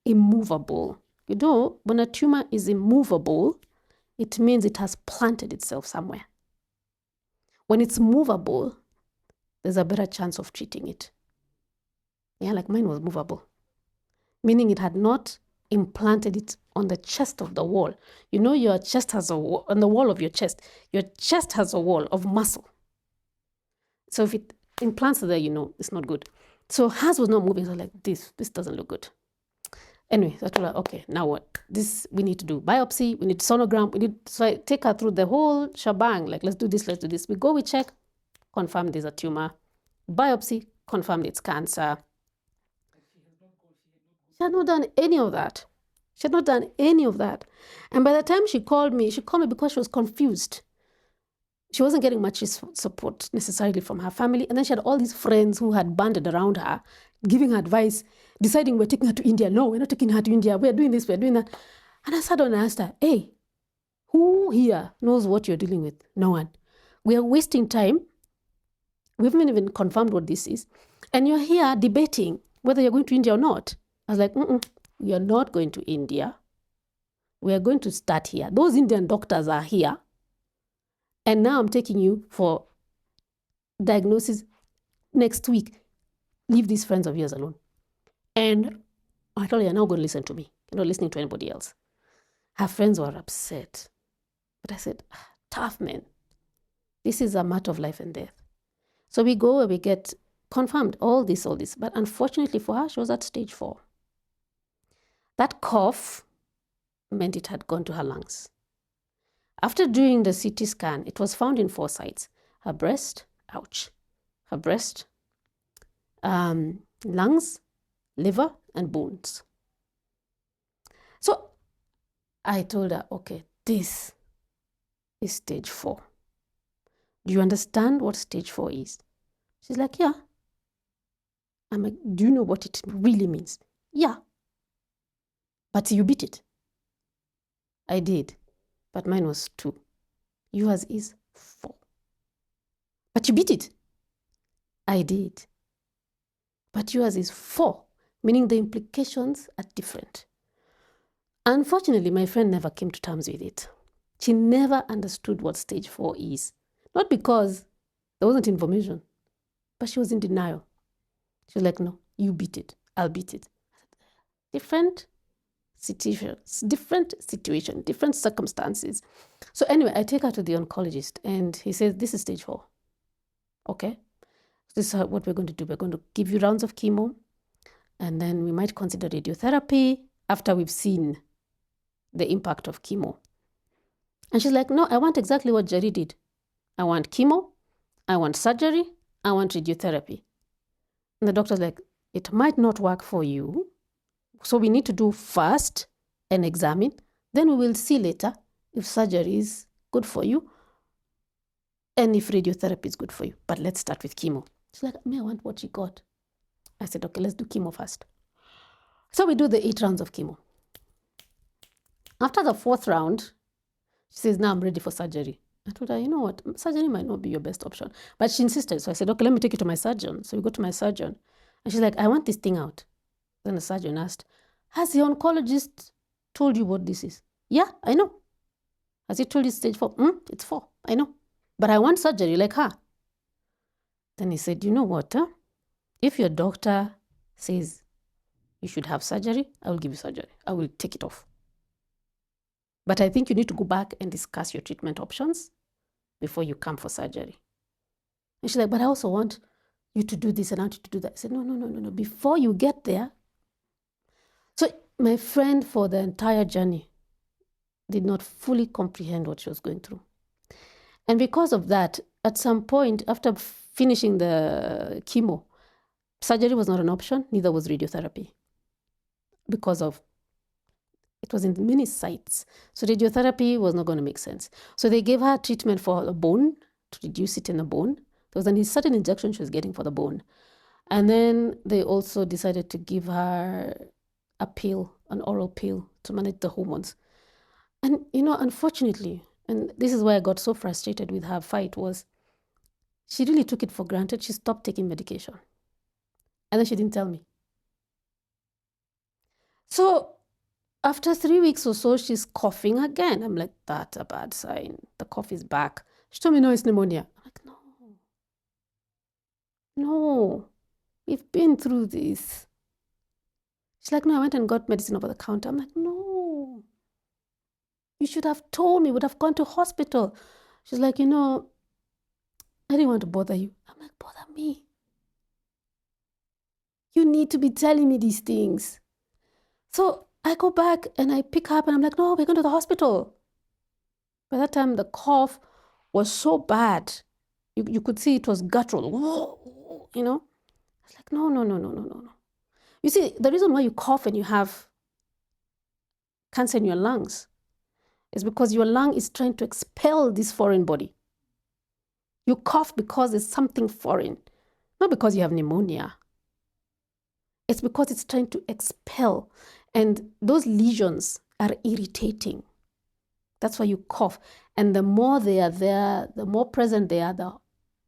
immovable. When a tumor is immovable, it means it has planted itself somewhere. When it's movable, there's a better chance of treating it. Yeah, like mine was movable, meaning it had not implanted it on the chest of the wall. Your chest has a wall, on the wall of your chest has a wall of muscle. So if it implants there, it's not good. So hers was not moving. So I was like, this doesn't look good. Anyway, so I told her, okay, now what? This, we need to do biopsy, we need sonogram, so I take her through the whole shebang, like, let's do this, let's do this. We go, we check, confirmed there's a tumor. Biopsy, confirmed it's cancer. She had not done any of that. She had not done any of that. And by the time she called me because she was confused. She wasn't getting much support necessarily from her family. And then she had all these friends who had banded around her, giving her advice, deciding we're taking her to India. No, we're not taking her to India. We're doing this, we're doing that. And I sat down and asked her, hey, who here knows what you're dealing with? No one. We are wasting time. We haven't even confirmed what this is. And you're here debating whether you're going to India or not. I was like, we are not going to India. We are going to start here. Those Indian doctors are here. And now I'm taking you for diagnosis next week. Leave these friends of yours alone. And I told her, you're not going to listen to me. You're not listening to anybody else. Her friends were upset. But I said, tough man. This is a matter of life and death. So we go and we get confirmed, all this. But unfortunately for her, she was at stage 4. That cough meant it had gone to her lungs. After doing the CT scan, it was found in 4 sites. Her breast, ouch. Her breast, lungs, liver, and bones. So I told her, okay, this is stage 4. Do you understand what stage 4 is? She's like, yeah. I'm like, do you know what it really means? Yeah. But you beat it. I did. But mine was 2. Yours is 4. But you beat it. I did. But yours is 4, meaning the implications are different. Unfortunately, my friend never came to terms with it. She never understood what stage 4 is. Not because there wasn't information, but she was in denial. She was like, no, you beat it. I'll beat it. Different situations, different circumstances. So anyway, I take her to the oncologist and he says, this is stage 4. Okay. This is what we're going to do. We're going to give you rounds of chemo and then we might consider radiotherapy after we've seen the impact of chemo. And she's like, no, I want exactly what Njeri did. I want chemo, I want surgery, I want radiotherapy. And the doctor's like, it might not work for you. So we need to do first and examine. Then we will see later if surgery is good for you and if radiotherapy is good for you. But let's start with chemo. She's like, I want what you got. I said, okay, let's do chemo first. So we do the 8 rounds of chemo. After the 4th round, she says, now I'm ready for surgery. I told her, you know what, surgery might not be your best option. But she insisted. So I said, okay, let me take you to my surgeon. So we go to my surgeon. And she's like, I want this thing out. Then the surgeon asked, has the oncologist told you what this is? Yeah, I know. Has he told you stage 4? It's 4, I know. But I want surgery like her. Then he said, you know what? If your doctor says you should have surgery, I will give you surgery. I will take it off. But I think you need to go back and discuss your treatment options before you come for surgery. And she's like, but I also want you to do this and I want you to do that. I said, no. Before you get there. So my friend for the entire journey did not fully comprehend what she was going through. And because of that, at some point after finishing the chemo, surgery was not an option, neither was radiotherapy. Because of, it was in many sites. So radiotherapy was not going to make sense. So they gave her treatment for a bone, to reduce it in the bone. There was a certain injection she was getting for the bone. And then they also decided to give her a pill, an oral pill to manage the hormones. And, unfortunately, and this is why I got so frustrated with her fight, was she really took it for granted. She stopped taking medication. And then she didn't tell me. So after 3 weeks or so, she's coughing again. I'm like, that's a bad sign. The cough is back. She told me, no, it's pneumonia. I'm like, no, we've been through this. She's like, no, I went and got medicine over the counter. I'm like, no, you should have told me, would have gone to hospital. She's like, I didn't want to bother you. I'm like, bother me. You need to be telling me these things. So I go back and I pick up and I'm like, no, we're going to the hospital. By that time, the cough was so bad. You could see it was guttural, you know. I was like, no, no, no, no, no, no, no. You see, the reason why you cough and you have cancer in your lungs is because your lung is trying to expel this foreign body. You cough because it's something foreign, not because you have pneumonia. It's because it's trying to expel. And those lesions are irritating. That's why you cough. And the more they are there, the more present they are, the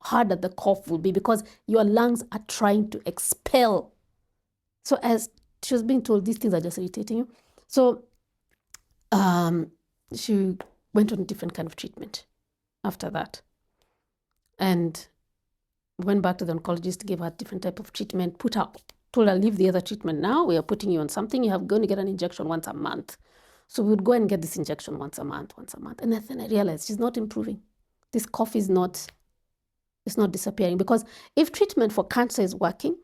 harder the cough will be because your lungs are trying to expel. So as she was being told, these things are just irritating you. So she went on a different kind of treatment after that. And went back to the oncologist, gave her a different type of treatment, told her, leave the other treatment now. We are putting you on something. You have going to get an injection once a month. So we would go and get this injection once a month. And then I realized she's not improving. This cough is not disappearing, because if treatment for cancer is working,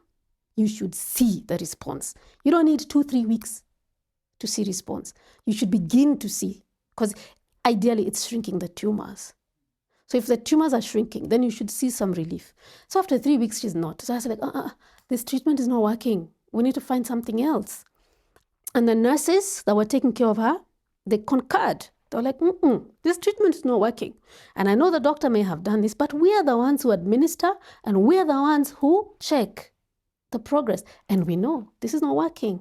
you should see the response. You don't need 2-3 weeks to see response. You should begin to see, because ideally it's shrinking the tumors. So if the tumors are shrinking, then you should see some relief. So after 3 weeks, she's not. So I was like, this treatment is not working. We need to find something else. And the nurses that were taking care of her, they concurred. They were like, this treatment is not working. And I know the doctor may have done this, but we are the ones who administer and we are the ones who check the progress. And we know this is not working.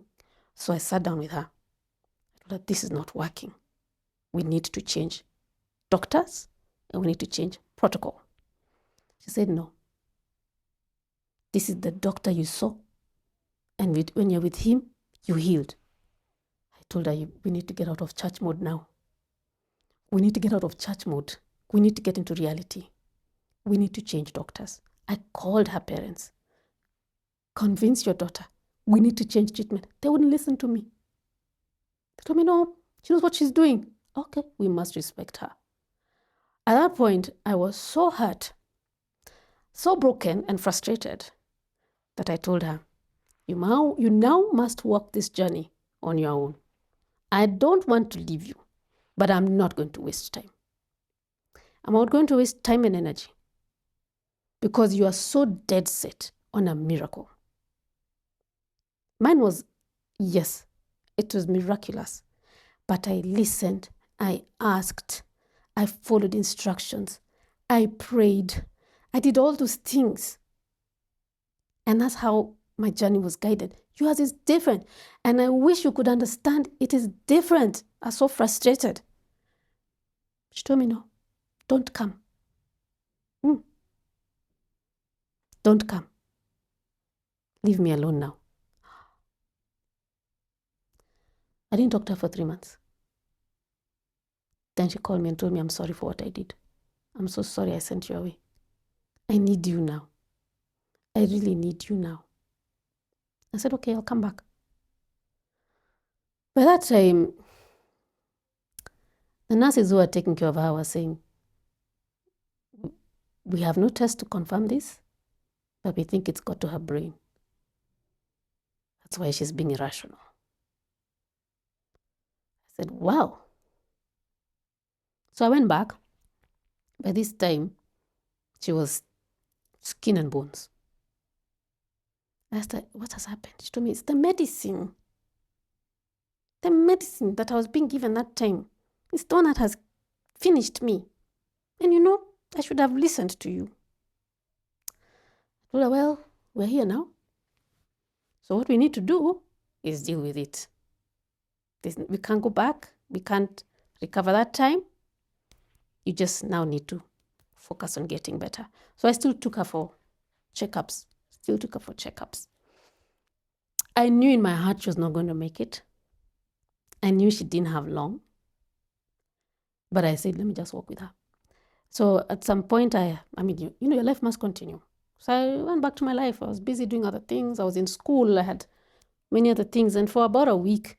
So I sat down with her. I told her, this is not working. We need to change doctors and we need to change protocol. She said, no. This is the doctor you saw. And when you're with him, you healed. I told her, we need to get out of church mode now. We need to get out of church mode. We need to get into reality. We need to change doctors. I called her parents. Convince your daughter. We need to change treatment. They wouldn't listen to me. They told me, no, she knows what she's doing. Okay, we must respect her. At that point, I was so hurt, so broken and frustrated that I told her, you now must walk this journey on your own. I don't want to leave you, but I'm not going to waste time. I'm not going to waste time and energy because you are so dead set on a miracle. Mine was, yes, it was miraculous, but I listened, I asked, I followed instructions, I prayed, I did all those things. And that's how my journey was guided. Yours is different. And I wish you could understand it is different. I'm so frustrated. She told me, no, don't come. Don't come. Leave me alone now. I didn't talk to her for 3 months. Then she called me and told me, I'm sorry for what I did. I'm so sorry I sent you away. I need you now. I really need you now. I said, okay, I'll come back. By that time, the nurses who were taking care of her were saying, we have no test to confirm this, but we think it's got to her brain. That's why she's being irrational. I said, wow. So I went back. By this time, she was skin and bones. I asked her, what has happened? She told me, it's the medicine. The medicine that I was being given that time. It's the one that has finished me. And I should have listened to you. I told her, well, we're here now. So what we need to do is deal with it. We can't go back. We can't recover that time. You just now need to focus on getting better. So I still took her for checkups. I knew in my heart she was not going to make it. I knew she didn't have long. But I said, let me just walk with her. So at some point, your life must continue. So I went back to my life. I was busy doing other things. I was in school. I had many other things. And for about a week,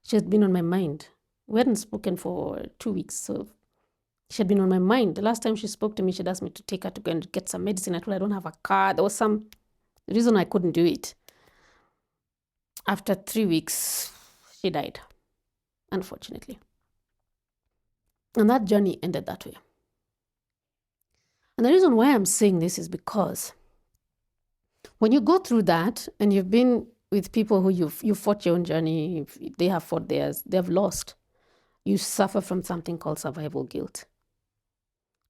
she had been on my mind. We hadn't spoken for 2 weeks. So she had been on my mind. The last time she spoke to me, she'd asked me to take her to go and get some medicine. I told her I don't have a car. There was some reason I couldn't do it. After 3 weeks, she died, unfortunately. And that journey ended that way. And the reason why I'm saying this is because when you go through that and you've been with people who you fought your own journey, they have fought theirs, they have lost, you suffer from something called survival guilt.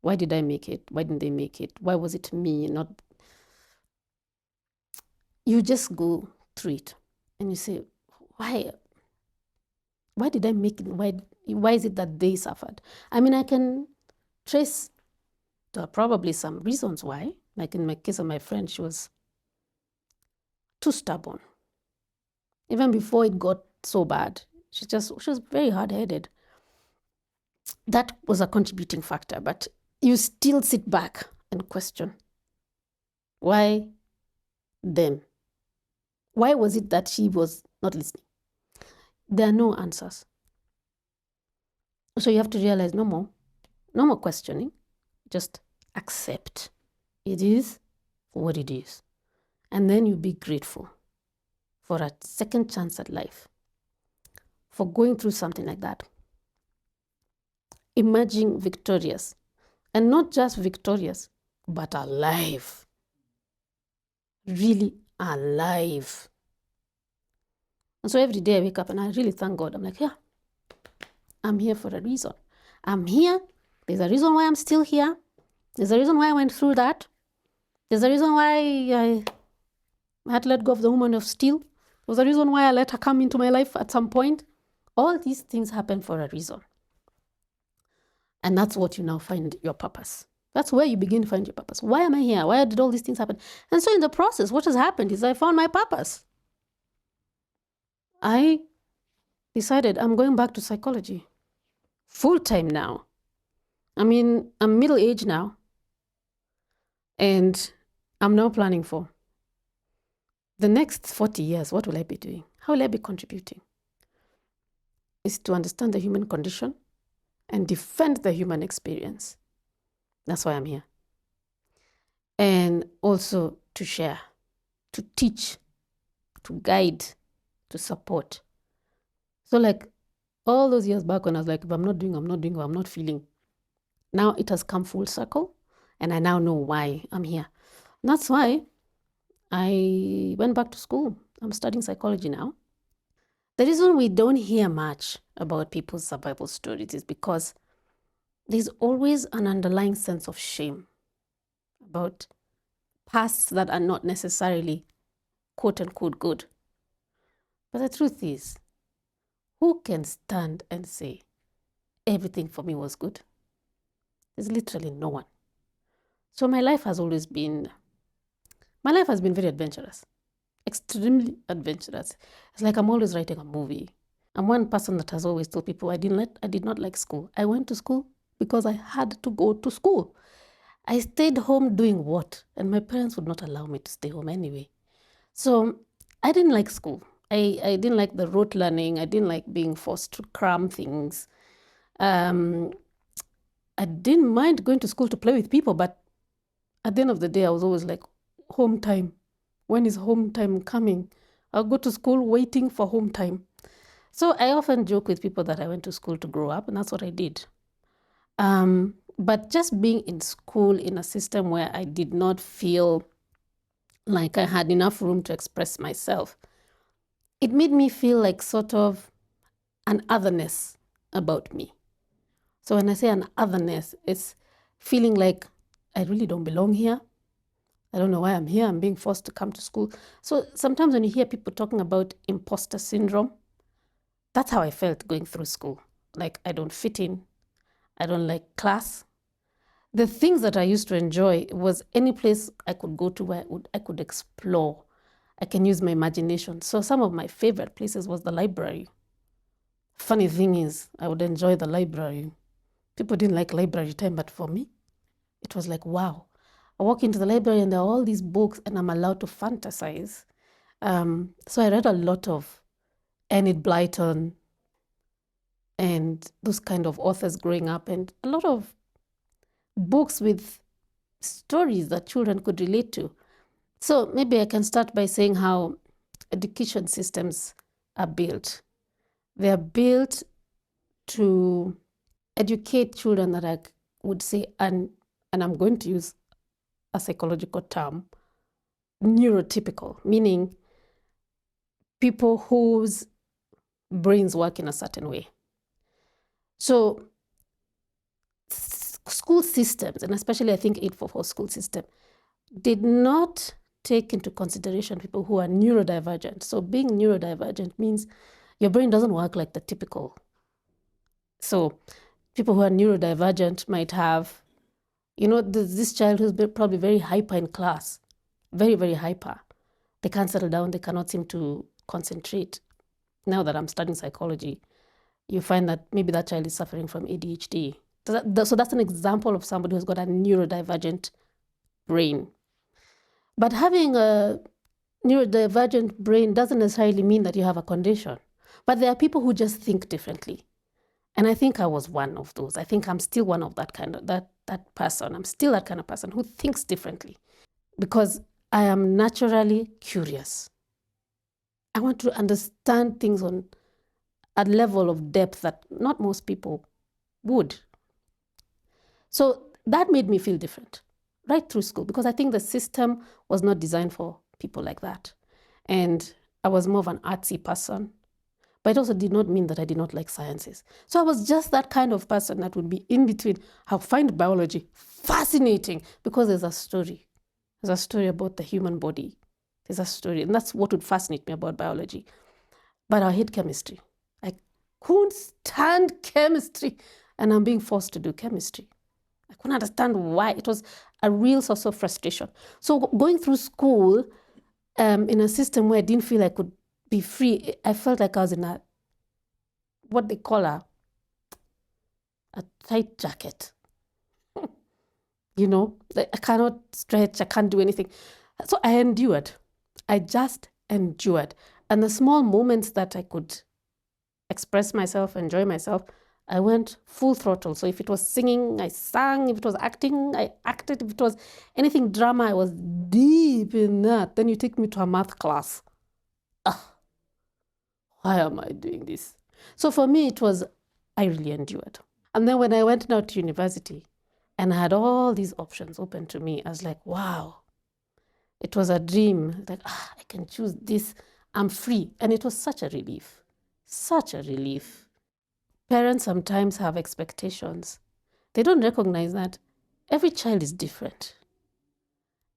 Why did I make it? Why didn't they make it? Why was it me? Not. You just go through it and you say, why did I make it? Why is it that they suffered? I mean, I can trace there are probably some reasons why. Like in my case of my friend, she was too stubborn. Even before it got so bad, she was very hard-headed. That was a contributing factor, but you still sit back and question, why them? Why was it that she was not listening? There are no answers. So you have to realize no more questioning. Just accept it is what it is. And then you be grateful for a second chance at life, for going through something like that. Emerging victorious, and not just victorious, but alive. Really alive. And so every day I wake up and I really thank God. I'm like, yeah, I'm here for a reason. I'm here. There's a reason why I'm still here. There's a reason why I went through that. There's a reason why I had to let go of the woman of steel. There's a reason why I let her come into my life at some point. All these things happen for a reason. And that's what you now find your purpose. That's where you begin to find your purpose. Why am I here? Why did all these things happen? And so in the process, what has happened is I found my purpose. I decided I'm going back to psychology full-time now. I mean, I'm middle-aged now. And I'm now planning for the next 40 years. What will I be doing? How will I be contributing? Is to understand the human condition and defend the human experience. That's why I'm here. And also to share, to teach, to guide, to support. So like all those years back when I was like, if I'm not doing, I'm not feeling. Now it has come full circle and I now know why I'm here. And that's why I went back to school. I'm studying psychology now. The reason we don't hear much about people's survival stories is because there's always an underlying sense of shame about pasts that are not necessarily quote unquote good. But the truth is, who can stand and say everything for me was good? There's literally no one. So my life has been very adventurous, extremely adventurous. It's like I'm always writing a movie. I'm one person that has always told people I did not like school. I went to school because I had to go to school. I stayed home doing what? And my parents would not allow me to stay home anyway. So I didn't like school. I didn't like the rote learning. I didn't like being forced to cram things. I didn't mind going to school to play with people, but at the end of the day, I was always like, home time. When is home time coming? I'll go to school waiting for home time. So I often joke with people that I went to school to grow up, and that's what I did. But just being in school in a system where I did not feel like I had enough room to express myself, it made me feel like sort of an otherness about me. So when I say an otherness, it's feeling like I really don't belong here. I don't know why I'm here. I'm being forced to come to school. So sometimes when you hear people talking about imposter syndrome, that's how I felt going through school. Like I don't fit in. I don't like class. The things that I used to enjoy was any place I could go to where I could explore. I can use my imagination. So some of my favorite places was the library. Funny thing is, I would enjoy the library. People didn't like library time, but for me, it was like, wow. I walk into the library and there are all these books and I'm allowed to fantasize. So I read a lot of Enid Blyton and those kind of authors growing up, and a lot of books with stories that children could relate to. So maybe I can start by saying how education systems are built. They are built to educate children that I would say, and I'm going to use a psychological term, neurotypical, meaning people whose brains work in a certain way. So school systems, and especially I think 844 school system, did not take into consideration people who are neurodivergent. So being neurodivergent means your brain doesn't work like the typical. So people who are neurodivergent might have, this child who's probably very hyper in class, very, very hyper. They can't settle down. They cannot seem to concentrate. Now that I'm studying psychology, you find that maybe that child is suffering from ADHD. So that's an example of somebody who's got a neurodivergent brain. But having a neurodivergent brain doesn't necessarily mean that you have a condition. But there are people who just think differently. And I think I was one of those. I think I'm still one of that kind of that person. I'm still that kind of person who thinks differently because I am naturally curious. I want to understand things on a level of depth that not most people would. So that made me feel different right through school because I think the system was not designed for people like that. And I was more of an artsy person. But it also did not mean that I did not like sciences. So I was just that kind of person that would be in between. I find biology fascinating because there's a story. There's a story about the human body. There's a story. And that's what would fascinate me about biology. But I hate chemistry. I couldn't stand chemistry. And I'm being forced to do chemistry. I couldn't understand why. It was a real source of frustration. So going through school in a system where I didn't feel I could be free, I felt like I was in what they call a tight jacket. I cannot stretch, I can't do anything. So I endured. I just endured. And the small moments that I could express myself, enjoy myself, I went full throttle. So if it was singing, I sang. If it was acting, I acted. If it was anything drama, I was deep in that. Then you take me to a math class. Why am I doing this? So for me, I really endured. And then when I went now to university and I had all these options open to me, I was like, wow, it was a dream. Like, I can choose this. I'm free. And it was such a relief, such a relief. Parents sometimes have expectations. They don't recognize that every child is different.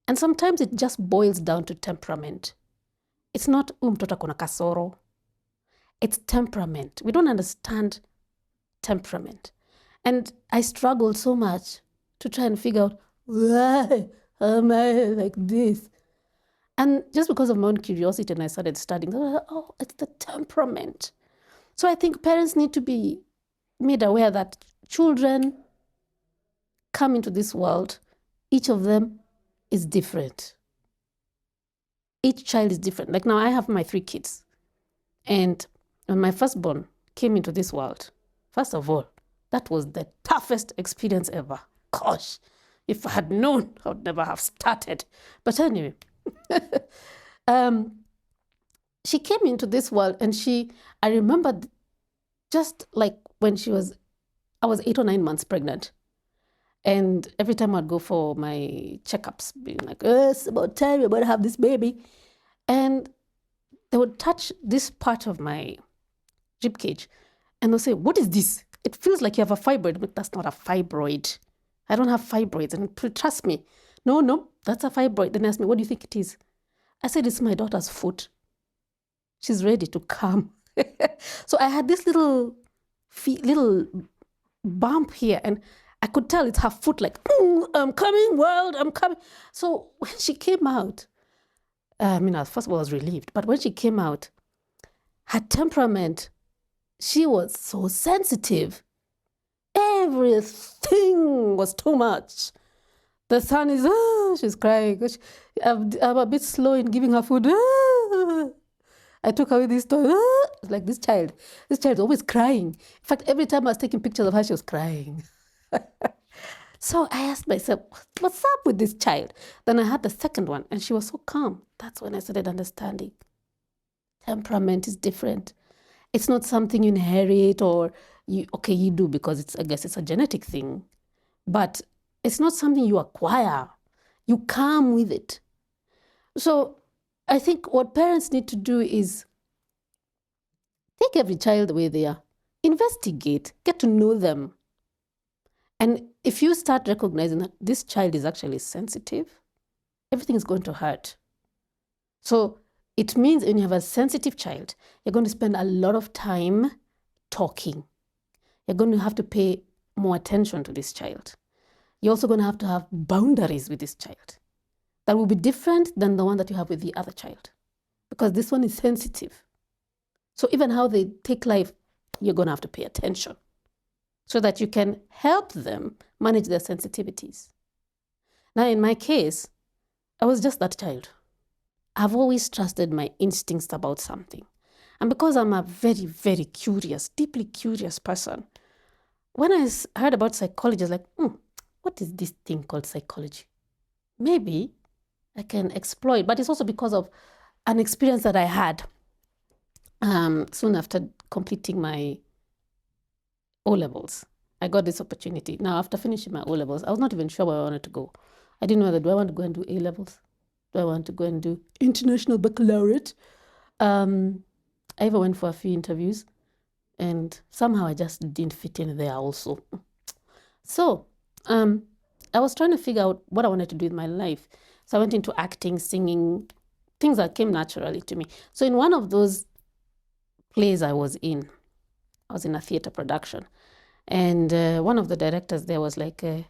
And sometimes it just boils down to temperament. It's not mtoto akona kasoro. It's temperament. We don't understand temperament. And I struggled so much to try and figure out, why am I like this? And just because of my own curiosity, and I started studying, oh, it's the temperament. So I think parents need to be made aware that children come into this world, each of them is different. Each child is different. Like now I have my 3 kids. And when my firstborn came into this world, first of all, that was the toughest experience ever. Gosh, if I had known, I would never have started. But anyway, she came into this world and I remember just like when I was 8 or 9 months pregnant. And every time I'd go for my checkups, being like, it's about time we're going to have this baby. And they would touch this part of my rib cage and they'll say, what is this? It feels like you have a fibroid, but that's not a fibroid. I don't have fibroids. And trust me, no, that's a fibroid. Then they ask me, what do you think it is? I said, it's my daughter's foot. She's ready to come. So I had this little bump here and I could tell it's her foot like, I'm coming, world, I'm coming. So when she came out, first of all, I was relieved. But when she came out, her temperament, she was so sensitive. Everything was too much. The son is, she's crying. I'm a bit slow in giving her food. I took away this toy. Like this child is always crying. In fact, every time I was taking pictures of her, she was crying. So I asked myself, what's up with this child? Then I had the second one and she was so calm. That's when I started understanding. Temperament is different. It's not something you inherit or you do because I guess it's a genetic thing, but it's not something you acquire. You come with it. So I think what parents need to do is take every child where they are, investigate, get to know them. And if you start recognizing that this child is actually sensitive, everything is going to hurt. So it means when you have a sensitive child, you're going to spend a lot of time talking. You're going to have to pay more attention to this child. You're also going to have boundaries with this child that will be different than the one that you have with the other child, because this one is sensitive. So even how they take life, you're going to have to pay attention so that you can help them manage their sensitivities. Now, in my case, I was just that child. I've always trusted my instincts about something. And because I'm a very, very curious, deeply curious person, when I heard about psychology, I was like, what is this thing called psychology? Maybe I can exploit. But it's also because of an experience that I had soon after completing my O-levels. I got this opportunity. Now, after finishing my O-levels, I was not even sure where I wanted to go. I didn't know whether do I want to go and do A-levels? Do I want to go and do international baccalaureate? I even went for a few interviews, and somehow I just didn't fit in there also. So I was trying to figure out what I wanted to do with my life. So I went into acting, singing, things that came naturally to me. So in one of those plays I was in a theater production. And one of the directors there was like, I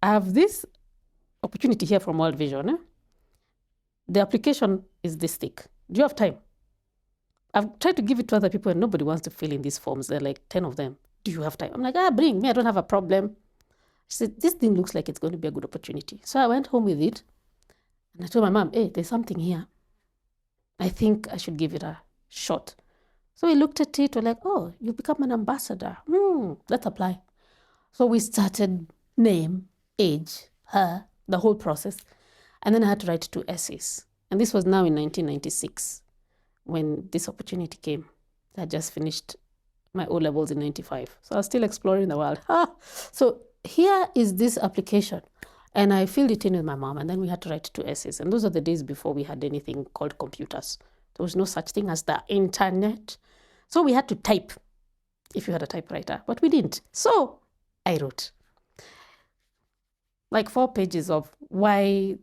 have this opportunity here from World Vision. The application is this thick. Do you have time? I've tried to give it to other people and nobody wants to fill in these forms. There are like 10 of them. Do you have time? I'm like, bring me. I don't have a problem. She said, this thing looks like it's going to be a good opportunity. So I went home with it and I told my mom, hey, there's something here. I think I should give it a shot. So we looked at it. We're like, oh, you become an ambassador. Let's apply. So we started name, age, her, the whole process. And then I had to write 2 essays. And this was now in 1996 when this opportunity came. I just finished my O-levels in 95. So I was still exploring the world. So here is this application. And I filled it in with my mom. And then we had to write 2 essays. And those are the days before we had anything called computers. There was no such thing as the internet. So we had to type if you had a typewriter, but we didn't. So I wrote like 4 pages of my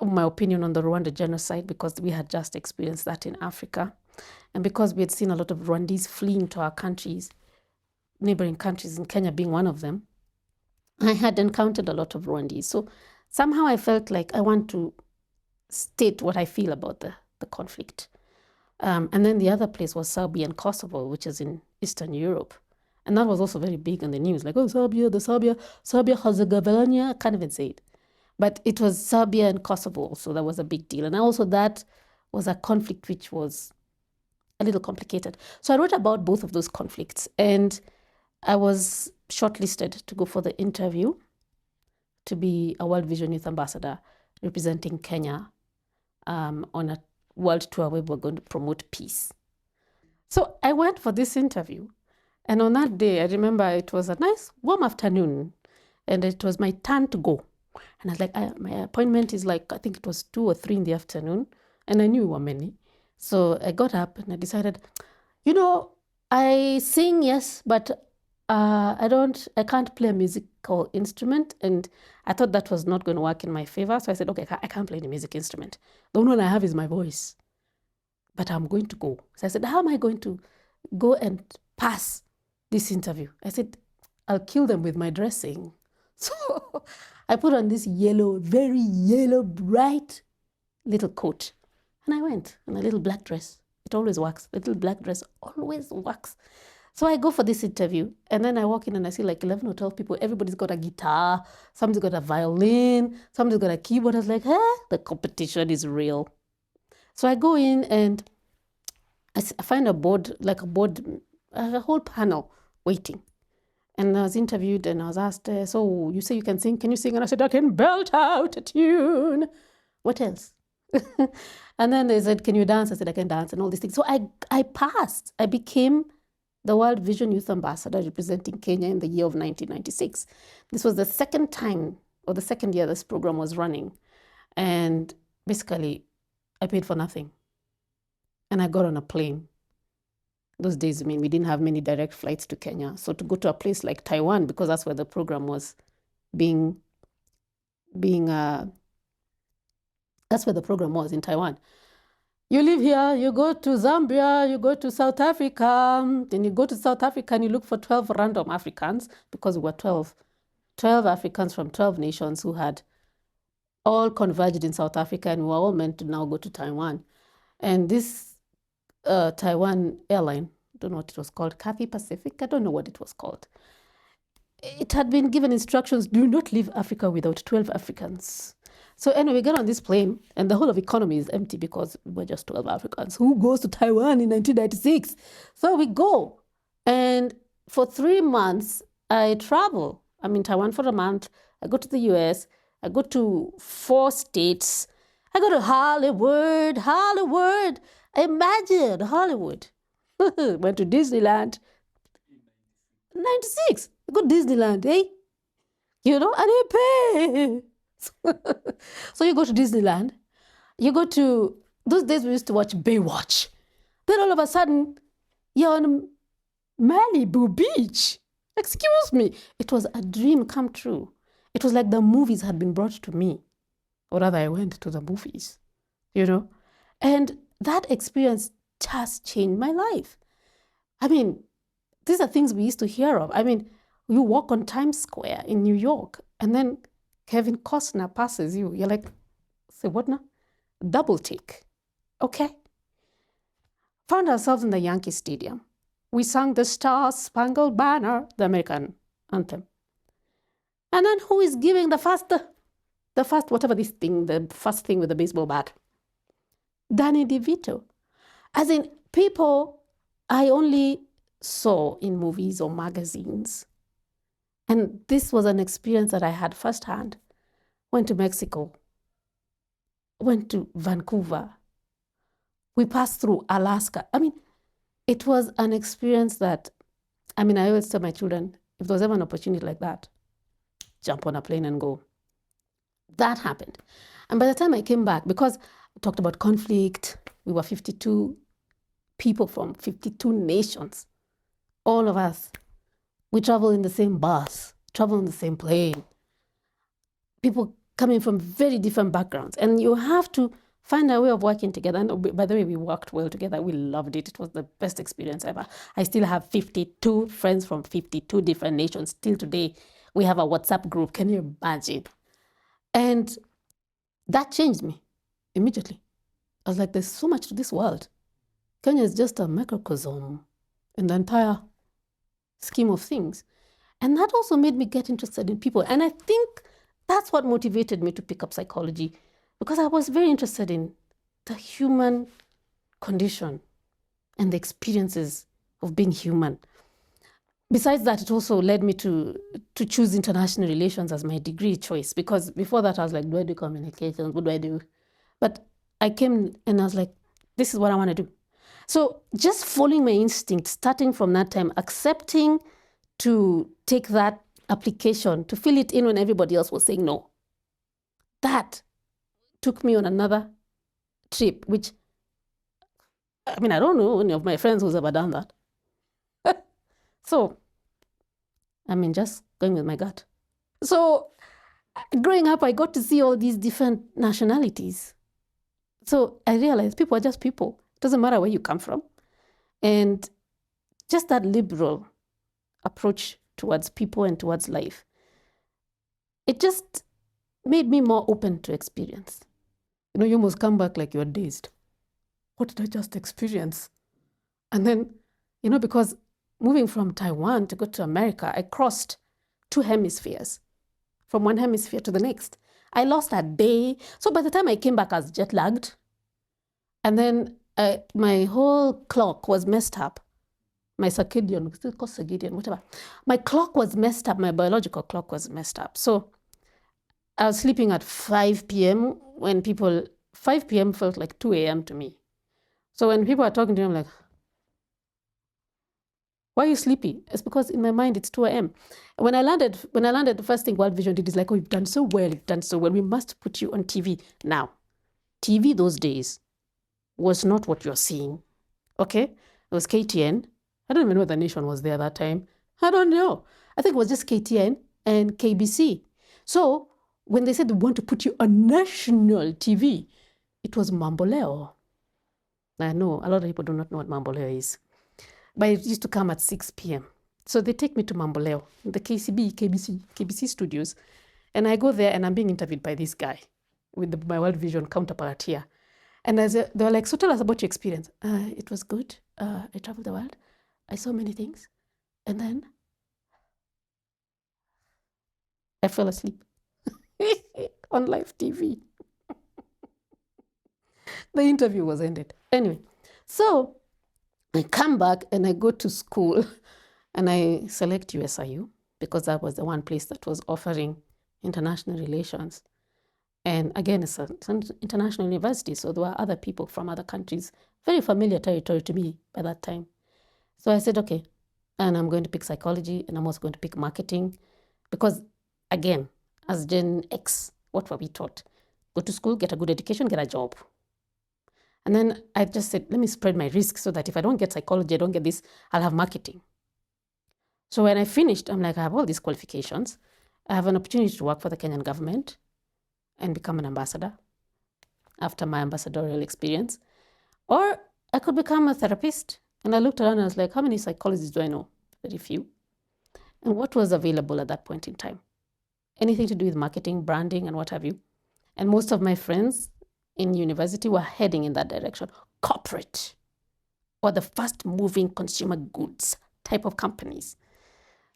opinion on the Rwanda genocide, because we had just experienced that in Africa. And because we had seen a lot of Rwandese fleeing to our countries, neighboring countries, and Kenya being one of them, I had encountered a lot of Rwandese. So somehow I felt like I want to state what I feel about the conflict. And then the other place was Serbia and Kosovo, which is in Eastern Europe. And that was also very big in the news, like, Serbia, Herzegovina, I can't even say it. But it was Serbia and Kosovo, so that was a big deal. And also that was a conflict which was a little complicated. So I wrote about both of those conflicts, and I was shortlisted to go for the interview to be a World Vision Youth Ambassador representing Kenya on a world tour where we're going to promote peace. So I went for this interview, and on that day, I remember it was a nice warm afternoon, and it was my turn to go. And I was like, my appointment is like, I think it was 2 or 3 in the afternoon, and I knew we were many. So I got up and I decided, I sing, yes, but I can't play a musical instrument. And I thought that was not going to work in my favor. So I said, okay, I can't play any music instrument. The only one I have is my voice, but I'm going to go. So I said, how am I going to go and pass this interview? I said, I'll kill them with my dressing. So I put on this very yellow, bright little coat. And I went in a little black dress. It always works. Little black dress always works. So I go for this interview, and then I walk in and I see like 11 or 12 people. Everybody's got a guitar. Somebody's got a violin. Somebody's got a keyboard. I was like, the competition is real. So I go in and I find a whole panel waiting. And I was interviewed and I was asked, so you say you can sing, can you sing? And I said, I can belt out a tune. What else? And then they said, can you dance? I said, I can dance and all these things. So I passed. I became the World Vision Youth Ambassador representing Kenya in the year of 1996. This was the second time or the second year this program was running. And basically, I paid for nothing. And I got on a plane. Those days, I mean, we didn't have many direct flights to Kenya. So to go to a place like Taiwan, because that's where the program was that's where the program was, in Taiwan. You live here, you go to Zambia, you go to South Africa, then you go to South Africa and you look for 12 random Africans, because we were 12 Africans from 12 nations who had all converged in South Africa, and we were all meant to now go to Taiwan. And this Taiwan airline, I don't know what it was called, Cathay Pacific, I don't know what it was called. It had been given instructions, do not leave Africa without 12 Africans. So anyway, we get on this plane, and the whole of economy is empty because we're just 12 Africans. Who goes to Taiwan in 1996? So we go. And for 3 months, I travel. I'm in Taiwan for a month. I go to the US. I go to 4 states. I go to Hollywood. Imagine Hollywood. Went to Disneyland. 96. I go to Disneyland, eh? You know, and you pay. So you go to Disneyland. You go to, those days we used to watch Baywatch. Then all of a sudden, you're on Malibu Beach. Excuse me. It was a dream come true. It was like the movies had been brought to me. Or rather, I went to the movies, you know. And that experience just changed my life. I mean, these are things we used to hear of. I mean, you walk on Times Square in New York, and then Kevin Costner passes you. You're like, say what now? Double take. Okay. Found ourselves in the Yankee Stadium. We sang the Star Spangled Banner, the American anthem. And then who is giving the first, whatever this thing, the first thing with the baseball bat? Danny DeVito. As in, people I only saw in movies or magazines. And this was an experience that I had firsthand. Went to Mexico, went to Vancouver. We passed through Alaska. I mean, it was an experience that, I mean, I always tell my children, if there was ever an opportunity like that, jump on a plane and go. That happened. And by the time I came back, because we talked about conflict, we were 52 people from 52 nations. All of us. We travel in the same bus, travel in the same plane. People coming from very different backgrounds. And you have to find a way of working together. And by the way, we worked well together. We loved it. It was the best experience ever. I still have 52 friends from 52 different nations. Till today, we have a WhatsApp group. Can you imagine? And that changed me immediately. I was like, there's so much to this world. Kenya is just a microcosm in the entire scheme of things. And that also made me get interested in people. And I think that's what motivated me to pick up psychology, because I was very interested in the human condition and the experiences of being human. Besides that, it also led me to choose international relations as my degree choice, because before that I was like, do I do communications? What do I do? But I came and I was like, this is what I want to do. So just following my instinct, starting from that time, accepting to take that application, to fill it in when everybody else was saying no. That took me on another trip, which, I mean, I don't know any of my friends who's ever done that. So, I mean, just going with my gut. So growing up, I got to see all these different nationalities. So I realized people are just people. It doesn't matter where you come from. And just that liberal approach towards people and towards life, it just made me more open to experience. You know, you must come back like you're dazed. What did I just experience? And then, you know, because moving from Taiwan to go to America, I crossed 2 hemispheres, from one hemisphere to the next. I lost a day. So by the time I came back, I was jet lagged. And then my whole clock was messed up. My circadian, still called circadian, whatever. My clock was messed up. My biological clock was messed up. So I was sleeping at 5 p.m. when people 5 p.m. felt like 2 a.m. to me. So when people are talking to me, I'm like, why are you sleepy? It's because in my mind it's 2 a.m. When I landed, the first thing World Vision did is like, oh, you've done so well. We must put you on TV. Now, TV those days was not what you're seeing. Okay? It was KTN. I don't even know if the nation was there that time. I don't know. I think it was just KTN and KBC. So when they said they want to put you on national TV, it was Mamboleo. I know a lot of people do not know what Mamboleo is, but it used to come at 6 p.m. So they take me to Mamboleo, the KBC studios, and I go there and I'm being interviewed by this guy with my World Vision counterpart here. And they were like, so tell us about your experience. It was good. I traveled the world. I saw many things. And then I fell asleep on live TV. The interview was ended. Anyway, so I come back and I go to school and I select USIU because that was the one place that was offering international relations. And again, it's an international university, so there were other people from other countries, very familiar territory to me by that time. So I said, okay, and I'm going to pick psychology and I'm also going to pick marketing because, again, as Gen X, what were we taught? Go to school, get a good education, get a job. And then I just said, let me spread my risk so that if I don't get psychology, I don't get this, I'll have marketing. So when I finished, I'm like, I have all these qualifications. I have an opportunity to work for the Kenyan government and become an ambassador after my ambassadorial experience. Or I could become a therapist. And I looked around and I was like, how many psychologists do I know? Very few. And what was available at that point in time? Anything to do with marketing, branding, and what have you. And most of my friends in university were heading in that direction. Corporate or the fast-moving consumer goods type of companies.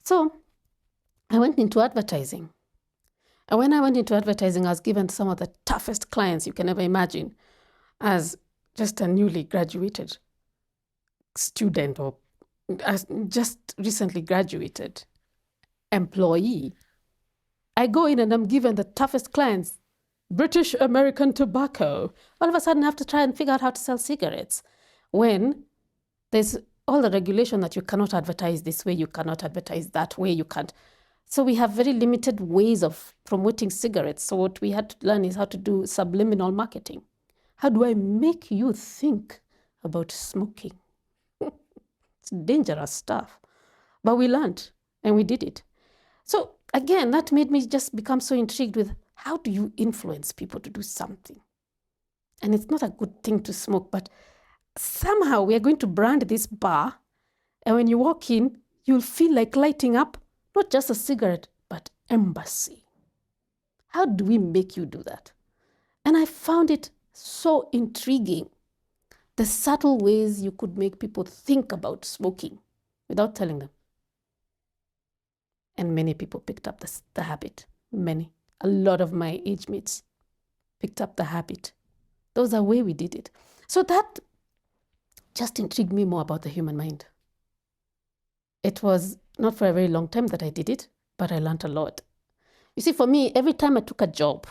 So I went into advertising. And when I went into advertising, I was given some of the toughest clients you can ever imagine as just a newly graduated student or as just recently graduated employee. I go in and I'm given the toughest clients, British American Tobacco. All of a sudden I have to try and figure out how to sell cigarettes when there's all the regulation that you cannot advertise this way, you cannot advertise that way, you can't. So we have very limited ways of promoting cigarettes. So what we had to learn is how to do subliminal marketing. How do I make you think about smoking? It's dangerous stuff. But we learned and we did it. So again, that made me just become so intrigued with how do you influence people to do something? And it's not a good thing to smoke, but somehow we are going to brand this bar. And when you walk in, you'll feel like lighting up, not just a cigarette, but embassy. How do we make you do that? And I found it so intriguing. The subtle ways you could make people think about smoking without telling them. And many people picked up the habit. Many. A lot of my age mates picked up the habit. Those are the way we did it. So that just intrigued me more about the human mind. It was not for a very long time that I did it, but I learned a lot. You see, for me, every time I took a job,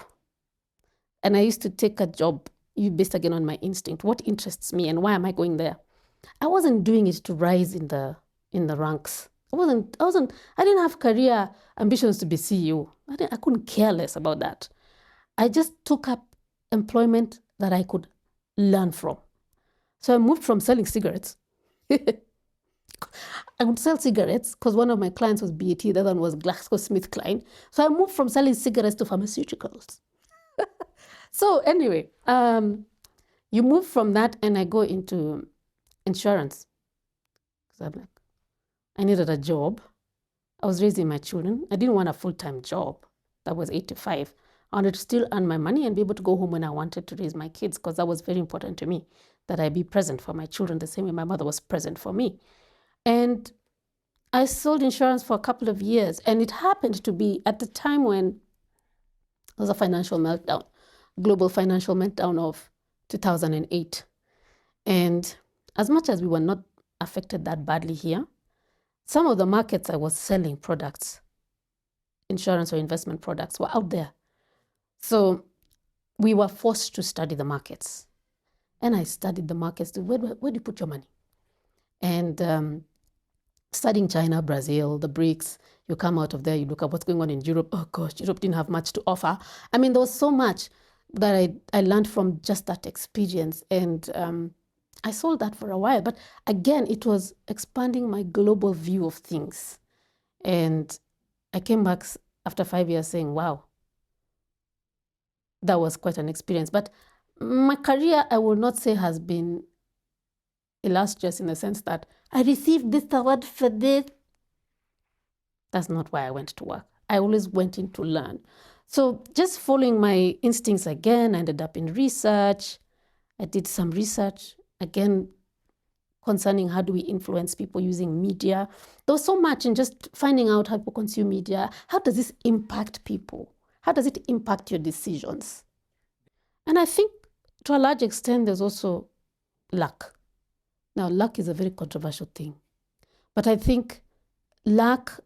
and I used to take a job based again on my instinct, what interests me and why am I going there? I wasn't doing it to rise in the ranks. I didn't have career ambitions to be CEO. I couldn't care less about that. I just took up employment that I could learn from. So I moved from selling cigarettes. I would sell cigarettes because one of my clients was BAT, the other one was GlaxoSmithKline. So I moved from selling cigarettes to pharmaceuticals. So anyway, you move from that and I go into insurance. So I'm like, I needed a job. I was raising my children. I didn't want a full-time job. That was 8 to 5. I wanted to still earn my money and be able to go home when I wanted to raise my kids because that was very important to me, that I be present for my children the same way my mother was present for me. And I sold insurance for a couple of years. And it happened to be at the time when there was a financial meltdown, global financial meltdown of 2008. And as much as we were not affected that badly here, some of the markets I was selling products, insurance or investment products, were out there. So we were forced to study the markets. And I studied the markets. Where do you put your money? And studying China, Brazil, the BRICS, you come out of there, you look at what's going on in Europe. Oh gosh, Europe didn't have much to offer. I mean, there was so much that I learned from just that experience. And I sold that for a while. But again, it was expanding my global view of things. And I came back after 5 years saying, wow, that was quite an experience. But my career, I will not say has been illustrious in the sense that I received this award for this. That's not why I went to work. I always went in to learn. So just following my instincts again, I ended up in research. I did some research, again, concerning how do we influence people using media. There was so much in just finding out how people consume media. How does this impact people? How does it impact your decisions? And I think to a large extent, there's also luck. Now, luck is a very controversial thing. But I think luck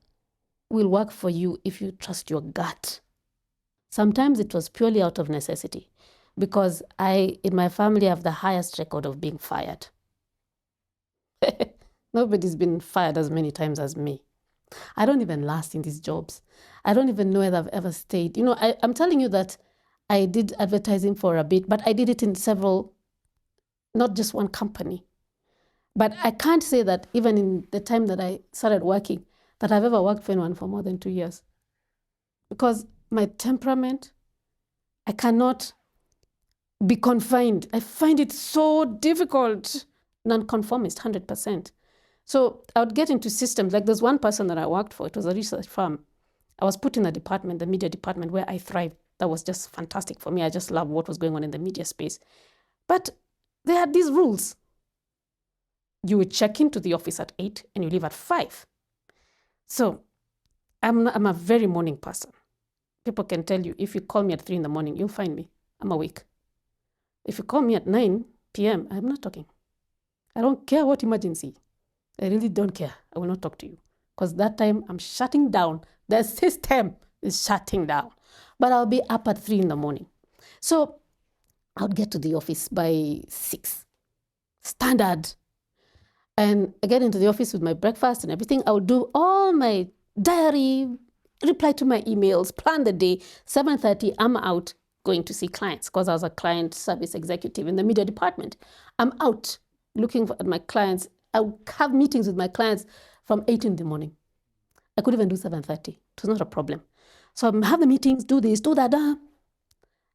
will work for you if you trust your gut. Sometimes it was purely out of necessity because I, in my family, have the highest record of being fired. Nobody's been fired as many times as me. I don't even last in these jobs. I don't even know whether I've ever stayed. You know, I'm telling you that I did advertising for a bit, but I did it in several, not just one company. But I can't say that even in the time that I started working, that I've ever worked for anyone for more than 2 years. Because my temperament, I cannot be confined. I find it so difficult. Nonconformist, 100%. So I would get into systems. Like there's one person that I worked for. It was a research firm. I was put in a department, the media department, where I thrived. That was just fantastic for me. I just loved what was going on in the media space. But they had these rules. You would check into the office at 8 and you leave at 5. So I'm a very morning person. People can tell you, if you call me at 3 in the morning, you'll find me. I'm awake. If you call me at 9 p.m., I'm not talking. I don't care what emergency. I really don't care. I will not talk to you. Because that time I'm shutting down. The system is shutting down. But I'll be up at 3 in the morning. So I'll get to the office by 6. Standard. And I get into the office with my breakfast and everything. I'll do all my diary, reply to my emails, plan the day. 7:30, I'm out going to see clients because I was a client service executive in the media department. I'm out looking at my clients. I would have meetings with my clients from 8 in the morning. I could even do 7:30. It was not a problem. So I have the meetings, do this, do that.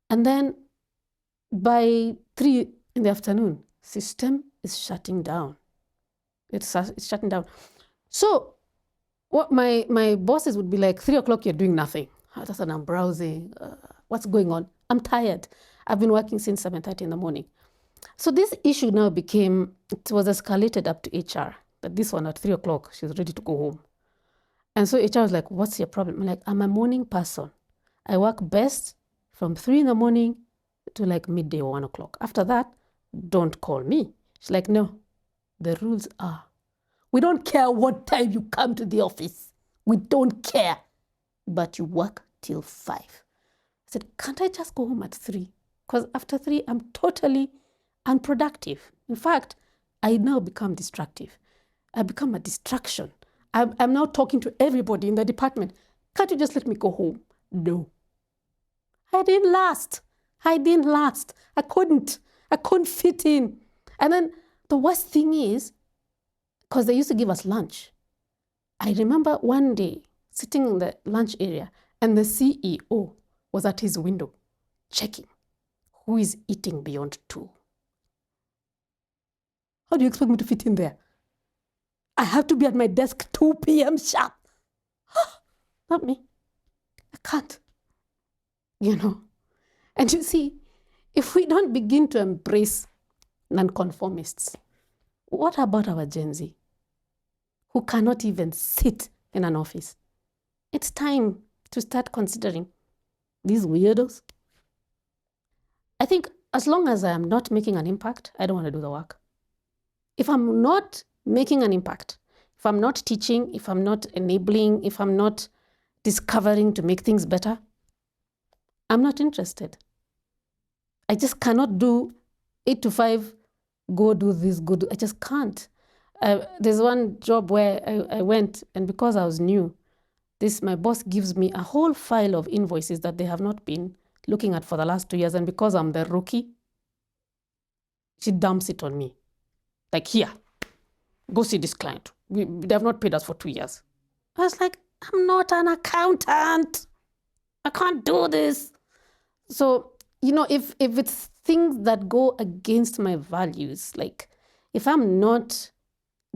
And then by 3 in the afternoon, system is shutting down. It's shutting down. So what my bosses would be like, 3 o'clock, you're doing nothing. I said, I'm browsing. What's going on? I'm tired. I've been working since 7:30 in the morning. So this issue now became, it was escalated up to HR. But this one at 3 o'clock, she's ready to go home. And so HR was like, what's your problem? I'm like, I'm a morning person. I work best from 3 in the morning to like midday or 1 o'clock. After that, don't call me. She's like, no, the rules are, we don't care what time you come to the office. We don't care. But you work till 5. I said, can't I just go home at 3? Because after 3, I'm totally unproductive. In fact, I now become distractive. I become a distraction. I'm now talking to everybody in the department. Can't you just let me go home? No. I didn't last. I couldn't fit in. And then the worst thing is, because they used to give us lunch. I remember one day sitting in the lunch area and the CEO was at his window checking who is eating beyond 2. How do you expect me to fit in there? I have to be at my desk 2 p.m. sharp. Not me. I can't. You know. And you see, if we don't begin to embrace nonconformists, what about our Gen Z who cannot even sit in an office? It's time to start considering these weirdos. I think as long as I am not making an impact, I don't want to do the work. If I'm not making an impact, if I'm not teaching, if I'm not enabling, if I'm not discovering to make things better, I'm not interested. I just cannot do 8 to 5, go do this, go do. I just can't. There's one job where I went, and because I was new, my boss gives me a whole file of invoices that they have not been looking at for the last 2 years. And because I'm the rookie, she dumps it on me. Like, here, go see this client. They have not paid us for 2 years. I was like, I'm not an accountant. I can't do this. So, if it's things that go against my values, like if I'm not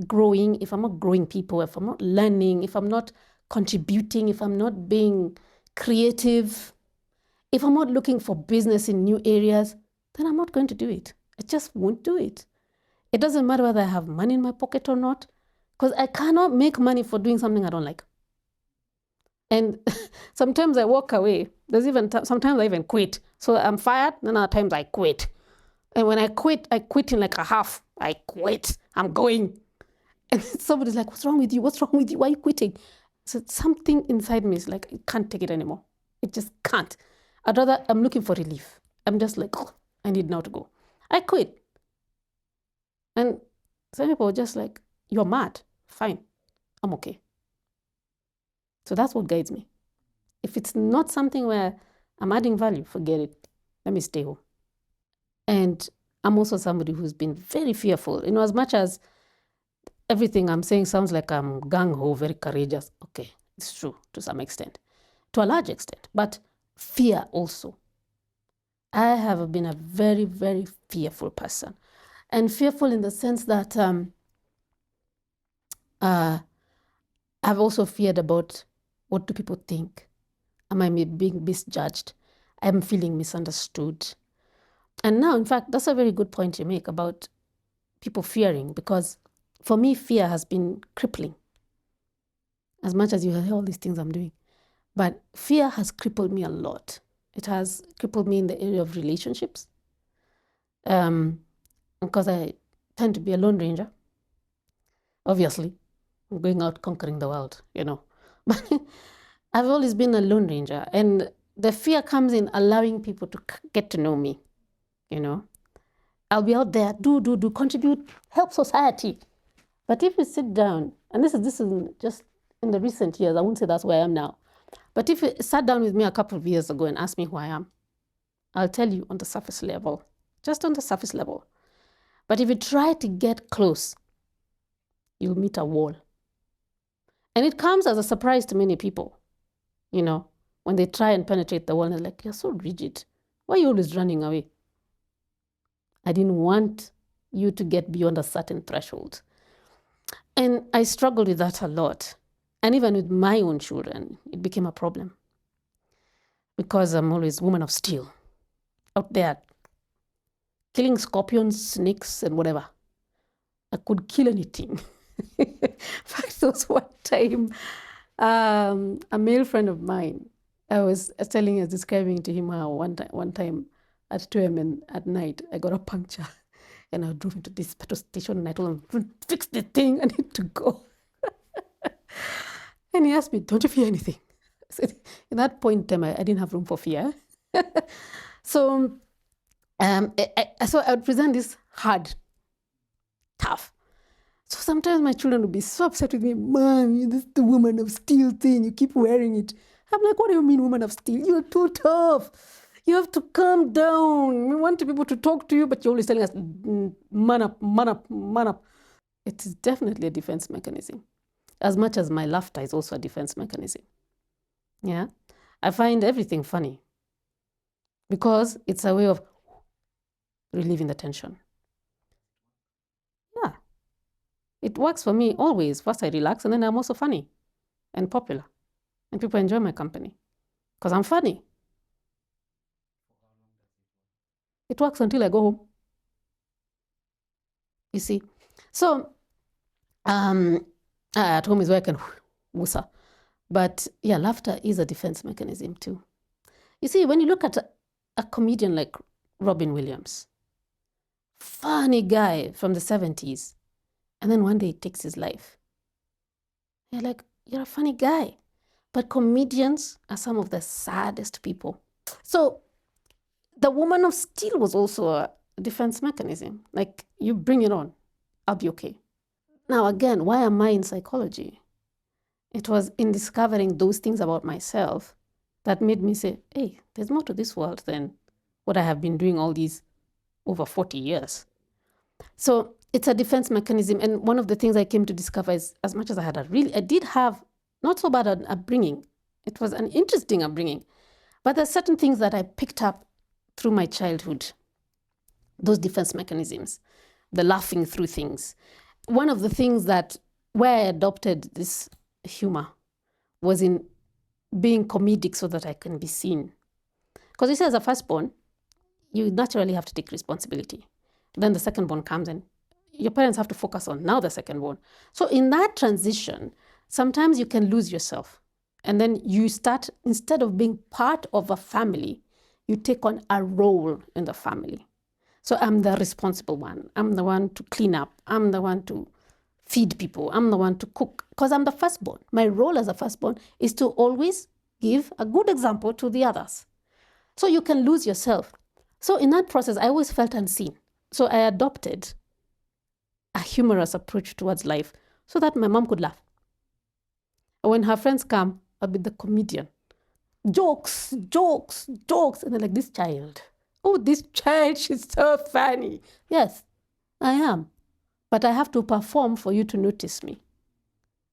growing, if I'm not growing people, if I'm not learning, if I'm not contributing, if I'm not being creative, if I'm not looking for business in new areas, then I'm not going to do it. I just won't do it. It doesn't matter whether I have money in my pocket or not, because I cannot make money for doing something I don't like. And sometimes I walk away. There's even sometimes I even quit. So I'm fired, then other times I quit. And when I quit in like a half. I quit. I'm going. And somebody's like, what's wrong with you? What's wrong with you? Why are you quitting? So something inside me is like, I can't take it anymore. It just can't. I'm looking for relief. I'm just like, oh, I need now to go. I quit. And some people are just like, you're mad. Fine. I'm okay. So that's what guides me. If it's not something where I'm adding value, forget it. Let me stay home. And I'm also somebody who's been very fearful. As much as everything I'm saying sounds like I'm gung-ho, very courageous. Okay, it's true to some extent, to a large extent, but fear also. I have been a very, very fearful person, and fearful in the sense that I've also feared about what do people think? Am I being misjudged? I'm feeling misunderstood. And now, in fact, that's a very good point you make about people fearing, because for me, fear has been crippling. As much as you hear all these things I'm doing, but fear has crippled me a lot. It has crippled me in the area of relationships, because I tend to be a lone ranger. Obviously, I'm going out conquering the world, but I've always been a lone ranger, and the fear comes in allowing people to get to know me. I'll be out there, do, contribute, help society. But if you sit down, and this is just in the recent years, I won't say that's where I am now, but if you sat down with me a couple of years ago and asked me who I am, I'll tell you on the surface level, just on the surface level. But if you try to get close, you'll meet a wall. And it comes as a surprise to many people, when they try and penetrate the wall, and they're like, you're so rigid. Why are you always running away? I didn't want you to get beyond a certain threshold. And I struggled with that a lot. And even with my own children, it became a problem. Because I'm always woman of steel, out there, killing scorpions, snakes, and whatever. I could kill anything. In fact, there was one time, a male friend of mine, I was describing to him how one time at 2 a.m. at night, I got a puncture. And I drove into this petrol station and I told him, fix the thing, I need to go. And he asked me, don't you fear anything? I said, in that point in time, I didn't have room for fear. So I would present this hard, tough. So sometimes my children would be so upset with me, Mom, this is the woman of steel thing, you keep wearing it. I'm like, what do you mean woman of steel? You're too tough. You have to calm down. We want people to talk to you, but you're always telling us, man up, man up, man up. It is definitely a defense mechanism. As much as my laughter is also a defense mechanism. Yeah. I find everything funny because it's a way of relieving the tension. Yeah. It works for me always. First I relax, and then I'm also funny and popular. And people enjoy my company because I'm funny. It works until I go home. You see? So at home is where I can woosa. But yeah, laughter is a defense mechanism too. You see, when you look at a comedian like Robin Williams, funny guy from the 70s, and then one day he takes his life. You're like, you're a funny guy. But comedians are some of the saddest people. So The woman of steel was also a defense mechanism. Like, you bring it on, I'll be okay. Now, again, why am I in psychology? It was in discovering those things about myself that made me say, hey, there's more to this world than what I have been doing all these over 40 years. So it's a defense mechanism. And one of the things I came to discover is, as much as I did have not so bad an upbringing. It was an interesting upbringing. But there's certain things that I picked up through my childhood, those defense mechanisms, the laughing through things. One of the things that where I adopted this humor was in being comedic so that I can be seen. Because you see, as a firstborn, you naturally have to take responsibility. Then the secondborn comes and your parents have to focus on now the secondborn. So in that transition, sometimes you can lose yourself. And then you start, instead of being part of a family, you take on a role in the family. So I'm the responsible one. I'm the one to clean up. I'm the one to feed people. I'm the one to cook because I'm the firstborn. My role as a firstborn is to always give a good example to the others. So you can lose yourself. So in that process, I always felt unseen. So I adopted a humorous approach towards life so that my mom could laugh. And when her friends come, I'll be the comedian. Jokes, jokes, jokes. And they're like, this child. Oh, this child, she's so funny. Yes, I am. But I have to perform for you to notice me.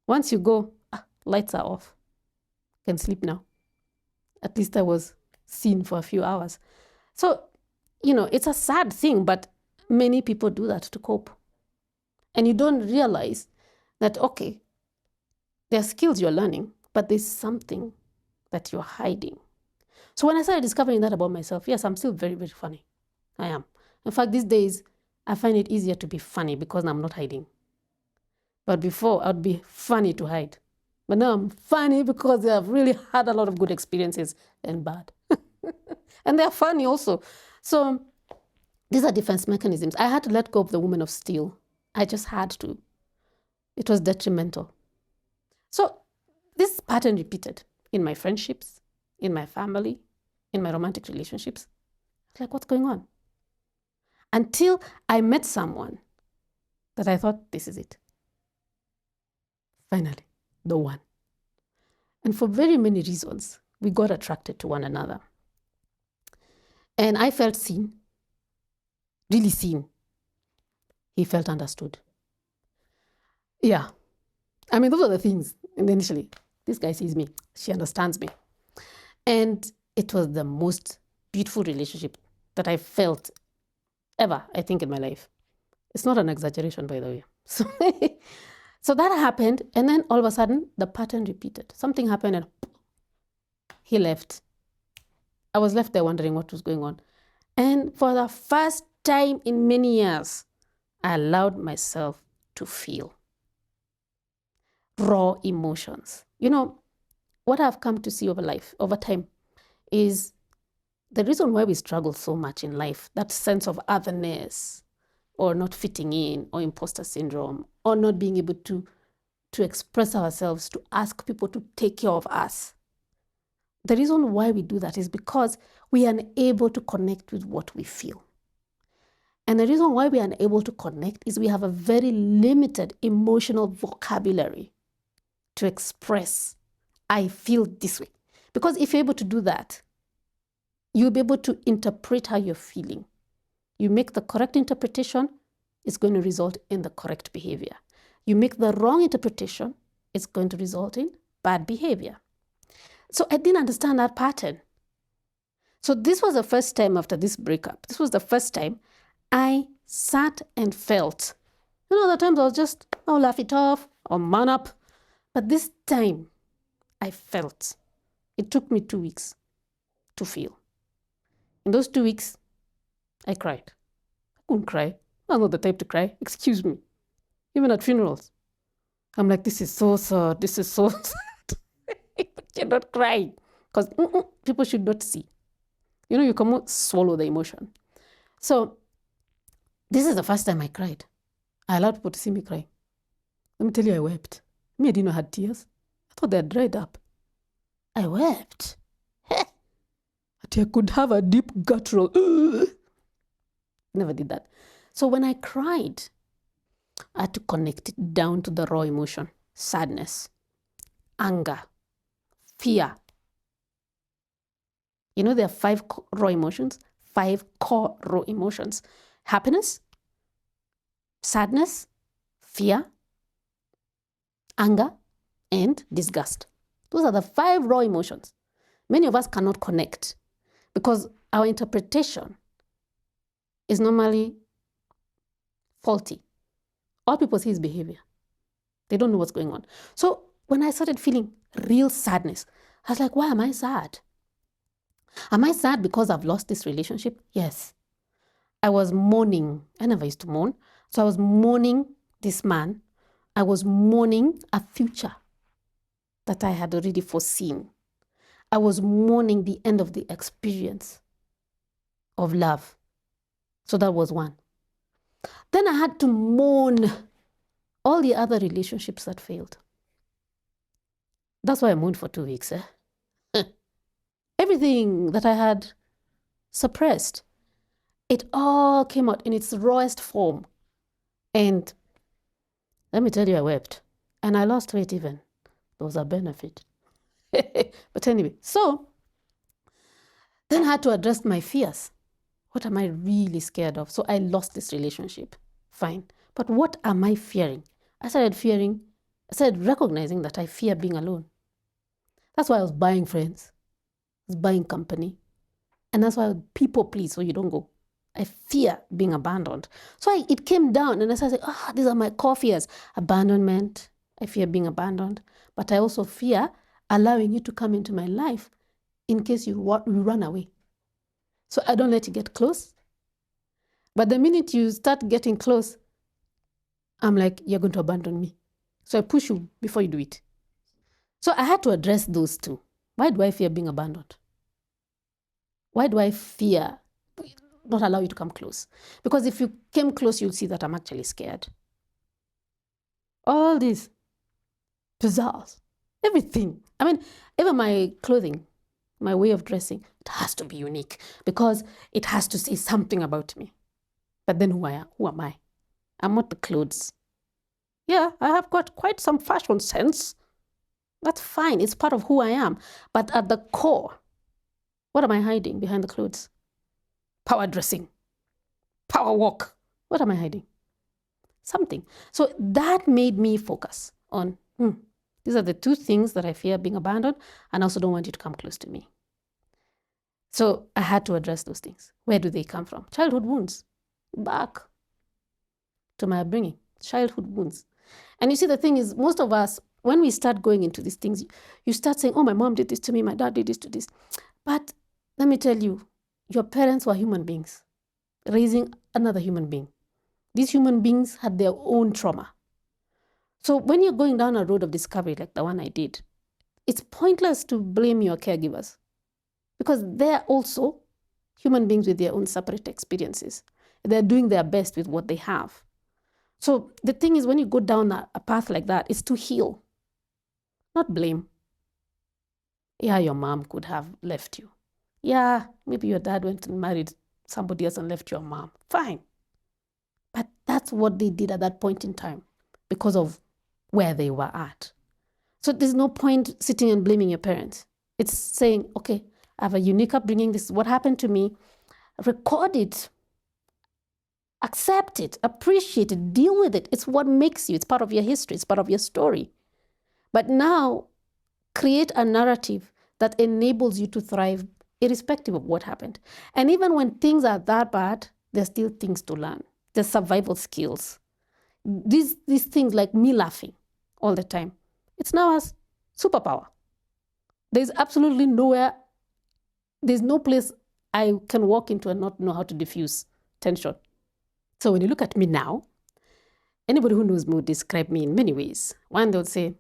Once you go, lights are off. Can sleep now. At least I was seen for a few hours. So, it's a sad thing, but many people do that to cope. And you don't realize that, okay, there are skills you're learning, but there's something that you're hiding. So when I started discovering that about myself, yes, I'm still very, very funny. I am. In fact, these days, I find it easier to be funny because I'm not hiding. But before, I'd be funny to hide. But now I'm funny because I've really had a lot of good experiences and bad. And they're funny also. So these are defense mechanisms. I had to let go of the woman of steel. I just had to. It was detrimental. So this pattern repeated in my friendships, in my family, in my romantic relationships. Like, what's going on? Until I met someone that I thought, this is it. Finally, the one. And for very many reasons, we got attracted to one another. And I felt seen, really seen. He felt understood. Yeah. I mean, those are the things. And initially, this guy sees me. She understands me. And it was the most beautiful relationship that I felt ever, I think, in my life. It's not an exaggeration, by the way. So that happened. And then all of a sudden, the pattern repeated. Something happened and he left. I was left there wondering what was going on. And for the first time in many years, I allowed myself to feel raw emotions. What I've come to see over time, is the reason why we struggle so much in life, that sense of otherness, or not fitting in, or imposter syndrome, or not being able to express ourselves, to ask people to take care of us. The reason why we do that is because we are unable to connect with what we feel. And the reason why we are unable to connect is we have a very limited emotional vocabulary to express, I feel this way. Because if you're able to do that, you'll be able to interpret how you're feeling. You make the correct interpretation, it's going to result in the correct behavior. You make the wrong interpretation, it's going to result in bad behavior. So I didn't understand that pattern. So this was the first time after this breakup. This was the first time I sat and felt. The times I was just, I'll laugh it off, or man up. But this time I felt. It took me 2 weeks to feel. In those 2 weeks, I cried. I couldn't cry. I'm not the type to cry. Excuse me. Even at funerals. I'm like, this is so sad. This is so sad. But you're not crying. Because people should not see. You can swallow the emotion. So this is the first time I cried. I allowed people to see me cry. Let me tell you, I wept. I didn't know I had tears. I thought they had dried up. I wept. I I could have a deep guttural. Never did that. So when I cried, I had to connect it down to the raw emotion: sadness, anger, fear. You know, there are 5 raw emotions, 5 core raw emotions: happiness, sadness, fear, anger, and disgust. Those are the 5 raw emotions. Many of us cannot connect because our interpretation is normally faulty. All people see is behavior. They don't know what's going on. So when I started feeling real sadness, I was like, why am I sad? Am I sad because I've lost this relationship? Yes. I was mourning. I never used to mourn. So I was mourning this man. I was mourning a future that I had already foreseen. I was mourning the end of the experience of love. So that was one. Then I had to mourn all the other relationships that failed. That's why I mourned for 2 weeks. Everything that I had suppressed, it all came out in its rawest form. And let me tell you, I wept. And I lost weight even. There was a benefit. But anyway, so then I had to address my fears. What am I really scared of? So I lost this relationship. Fine. But what am I fearing? I started recognizing that I fear being alone. That's why I was buying friends. I was buying company. And that's why I would people please so you don't go. I fear being abandoned. So it came down and I started saying, these are my core fears. Abandonment. I fear being abandoned. But I also fear allowing you to come into my life in case you run away. So I don't let you get close. But the minute you start getting close, I'm like, you're going to abandon me. So I push you before you do it. So I had to address those two. Why do I fear being abandoned? Why do I fear not allow you to come close? Because if you came close, you'll see that I'm actually scared. All these pizzazz, everything. I mean, even my clothing, my way of dressing, it has to be unique because it has to say something about me. But then who am I? I'm not the clothes. Yeah, I have got quite some fashion sense. That's fine. It's part of who I am. But at the core, what am I hiding behind the clothes? Power dressing, power walk. What am I hiding? Something. So that made me focus on, these are the 2 things that I fear being abandoned, and I also don't want you to come close to me. So I had to address those things. Where do they come from? Childhood wounds. Back to my upbringing. Childhood wounds. And you see, the thing is, most of us, when we start going into these things, you start saying, oh, my mom did this to me, my dad did this to this. But let me tell you, your parents were human beings raising another human being. These human beings had their own trauma. So when you're going down a road of discovery like the one I did, it's pointless to blame your caregivers because they're also human beings with their own separate experiences. They're doing their best with what they have. So the thing is, when you go down a path like that, it's to heal, not blame. Yeah, your mom could have left you. Yeah, maybe your dad went and married somebody else and left your mom. Fine. But that's what they did at that point in time because of where they were at. So there's no point sitting and blaming your parents. It's saying, okay, I have a unique upbringing. This is what happened to me. Record it. Accept it. Appreciate it. Deal with it. It's what makes you. It's part of your history. It's part of your story. But now create a narrative that enables you to thrive irrespective of what happened. And even when things are that bad, there's still things to learn. There's survival skills. These things like me laughing all the time, it's now a superpower. There's absolutely nowhere, there's no place I can walk into and not know how to diffuse tension. So when you look at me now, anybody who knows me would describe me in many ways. One, they would say,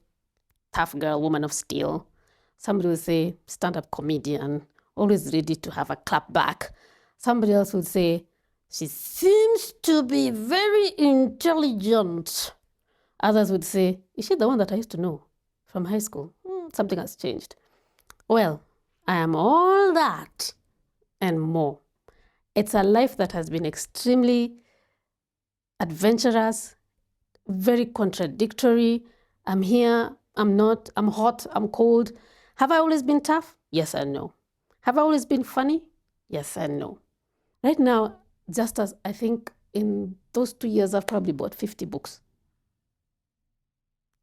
tough girl, woman of steel. Somebody would say, stand-up comedian, always ready to have a clap back. Somebody else would say, she seems to be very intelligent. Others would say, is she the one that I used to know from high school? Something has changed. Well, I am all that and more. It's a life that has been extremely adventurous, very contradictory. I'm here, I'm not, I'm hot, I'm cold. Have I always been tough? Yes and no. Have I always been funny? Yes and no. Right now, just as I think in those 2 years, I've probably bought 50 books.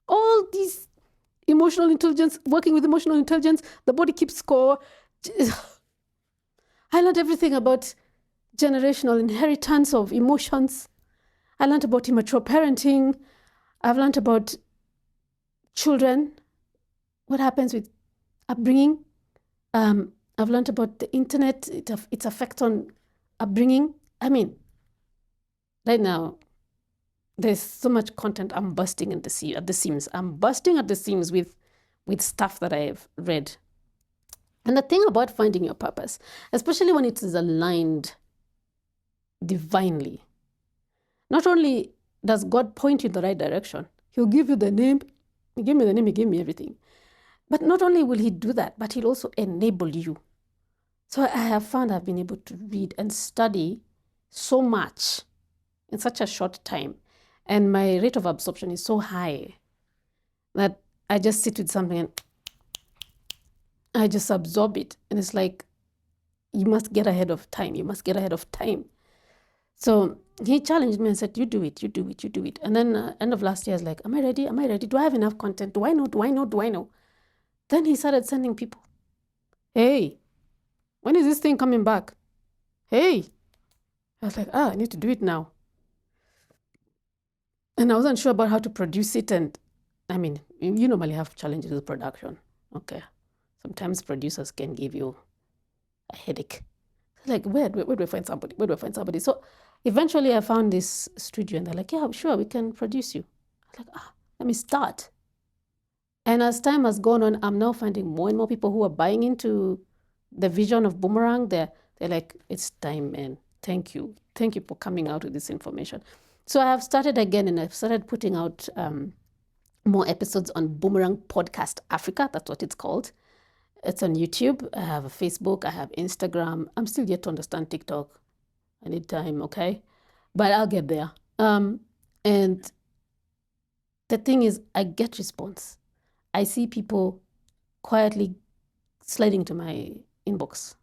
All these emotional intelligence, working with emotional intelligence, the body keeps score. I learned everything about generational inheritance of emotions. I learned about immature parenting. I've learned about children, what happens with upbringing. I've learned about the internet, its effect on upbringing. I mean, right now, there's so much content. I'm bursting at the seams. I'm bursting at the seams with stuff that I've read. And the thing about finding your purpose, especially when it is aligned divinely, not only does God point you in the right direction, He'll give you the name. He gave me the name, He gave me everything. But not only will He do that, but He'll also enable you. So I have found I've been able to read and study so much in such a short time. And my rate of absorption is so high that I just sit with something and I just absorb it. And it's like, you must get ahead of time. You must get ahead of time. So he challenged me and said, you do it, you do it, you do it. And then end of last year, I was like, am I ready? Am I ready? Do I have enough content? Do I know? Do I know? Do I know? Then he started sending people. Hey, when is this thing coming back? Hey. I was like, I need to do it now. And I wasn't sure about how to produce it. And I mean, you normally have challenges with production. Okay. Sometimes producers can give you a headache. Like, where do I find somebody? Where do I find somebody? So eventually I found this studio and they're like, yeah, sure, we can produce you. I was like, let me start. And as time has gone on, I'm now finding more and more people who are buying into the vision of Boomerang. They're like, it's time, man. Thank you. Thank you for coming out with this information. So I have started again and I've started putting out more episodes on Boomerang Podcast Africa. That's what it's called. It's on YouTube. I have a Facebook. I have Instagram. I'm still yet to understand TikTok. I need time, okay? But I'll get there. And the thing is, I get response. I see people quietly sliding to my inbox,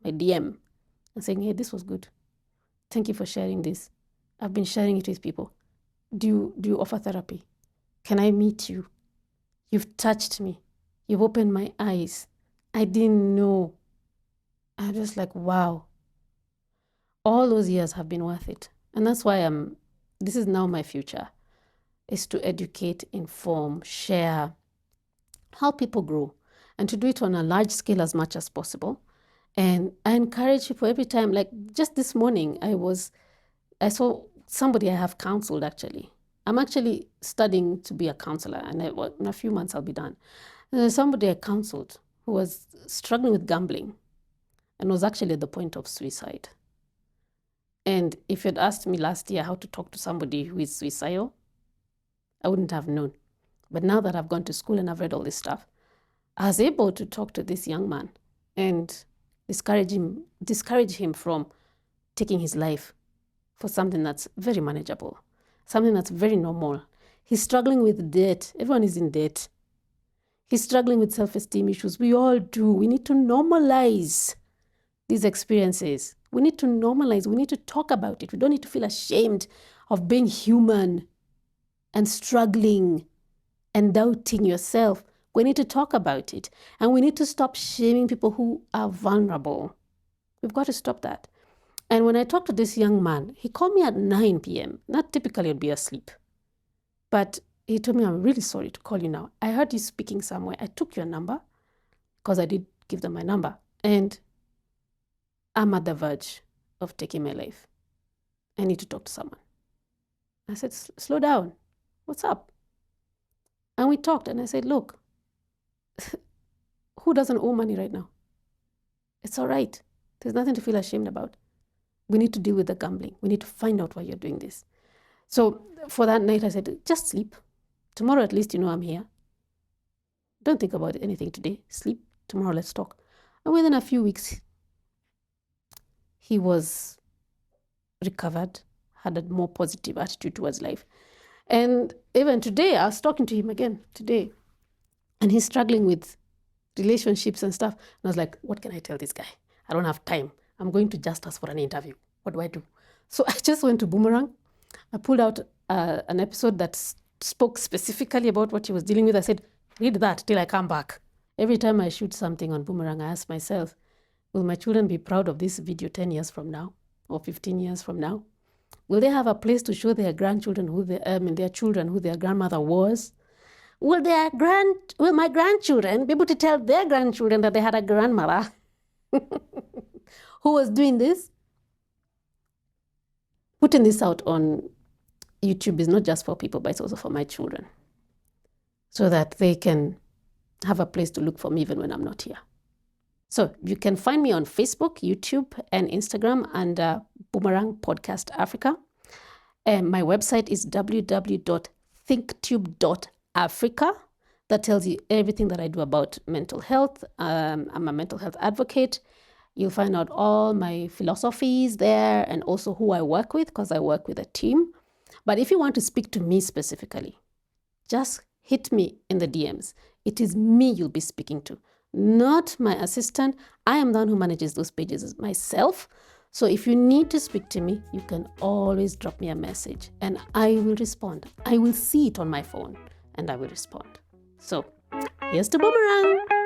my DM, and saying, hey, this was good. Thank you for sharing this. I've been sharing it with people. Do you offer therapy? Can I meet you? You've touched me. You've opened my eyes. I didn't know. I'm just like, wow. All those years have been worth it. And that's why this is now my future, is to educate, inform, share, help people grow, and to do it on a large scale as much as possible. And I encourage people every time, like just this morning, I saw somebody I have counseled actually. I'm actually studying to be a counselor, and in a few months I'll be done. And there's somebody I counseled who was struggling with gambling and was actually at the point of suicide. And if you'd asked me last year how to talk to somebody who is suicidal, I wouldn't have known. But now that I've gone to school and I've read all this stuff, I was able to talk to this young man and discourage him from taking his life for something that's very manageable, something that's very normal. He's struggling with debt. Everyone is in debt. He's struggling with self-esteem issues. We all do. We need to normalize these experiences. We need to normalize. We need to talk about it. We don't need to feel ashamed of being human and struggling and doubting yourself. We need to talk about it. And we need to stop shaming people who are vulnerable. We've got to stop that. And when I talked to this young man, he called me at 9 p.m. Not typically I'd be asleep. But he told me, I'm really sorry to call you now. I heard you speaking somewhere. I took your number because I did give them my number. And I'm at the verge of taking my life. I need to talk to someone. I said, slow down. What's up? And we talked and I said, look, who doesn't owe money right now? It's all right. There's nothing to feel ashamed about. We need to deal with the gambling. We need to find out why you're doing this. So for that night, I said, just sleep. Tomorrow, at least you know I'm here. Don't think about anything today. Sleep. Tomorrow, let's talk. And within a few weeks, he was recovered, had a more positive attitude towards life. And even today, I was talking to him again today, and he's struggling with relationships and stuff. And I was like, what can I tell this guy? I don't have time. I'm going to Justus for an interview. What do I do? So I just went to Boomerang. I pulled out an episode that spoke specifically about what he was dealing with. I said, read that till I come back. Every time I shoot something on Boomerang, I ask myself, will my children be proud of this video 10 years from now or 15 years from now? Will they have a place to show their grandchildren their children who their grandmother was? Will my grandchildren be able to tell their grandchildren that they had a grandmother who was doing this? Putting this out on YouTube is not just for people, but it's also for my children, so that they can have a place to look for me even when I'm not here. So you can find me on Facebook, YouTube, and Instagram under Boomerang Podcast Africa. And my website is www.thinktube.africa. That tells you everything that I do about mental health. I'm a mental health advocate. You'll find out all my philosophies there and also who I work with, because I work with a team. But if you want to speak to me specifically, just hit me in the DMs. It is me you'll be speaking to, not my assistant. I am the one who manages those pages myself. So if you need to speak to me, you can always drop me a message and I will respond. I will see it on my phone and I will respond. So here's the Boomerang.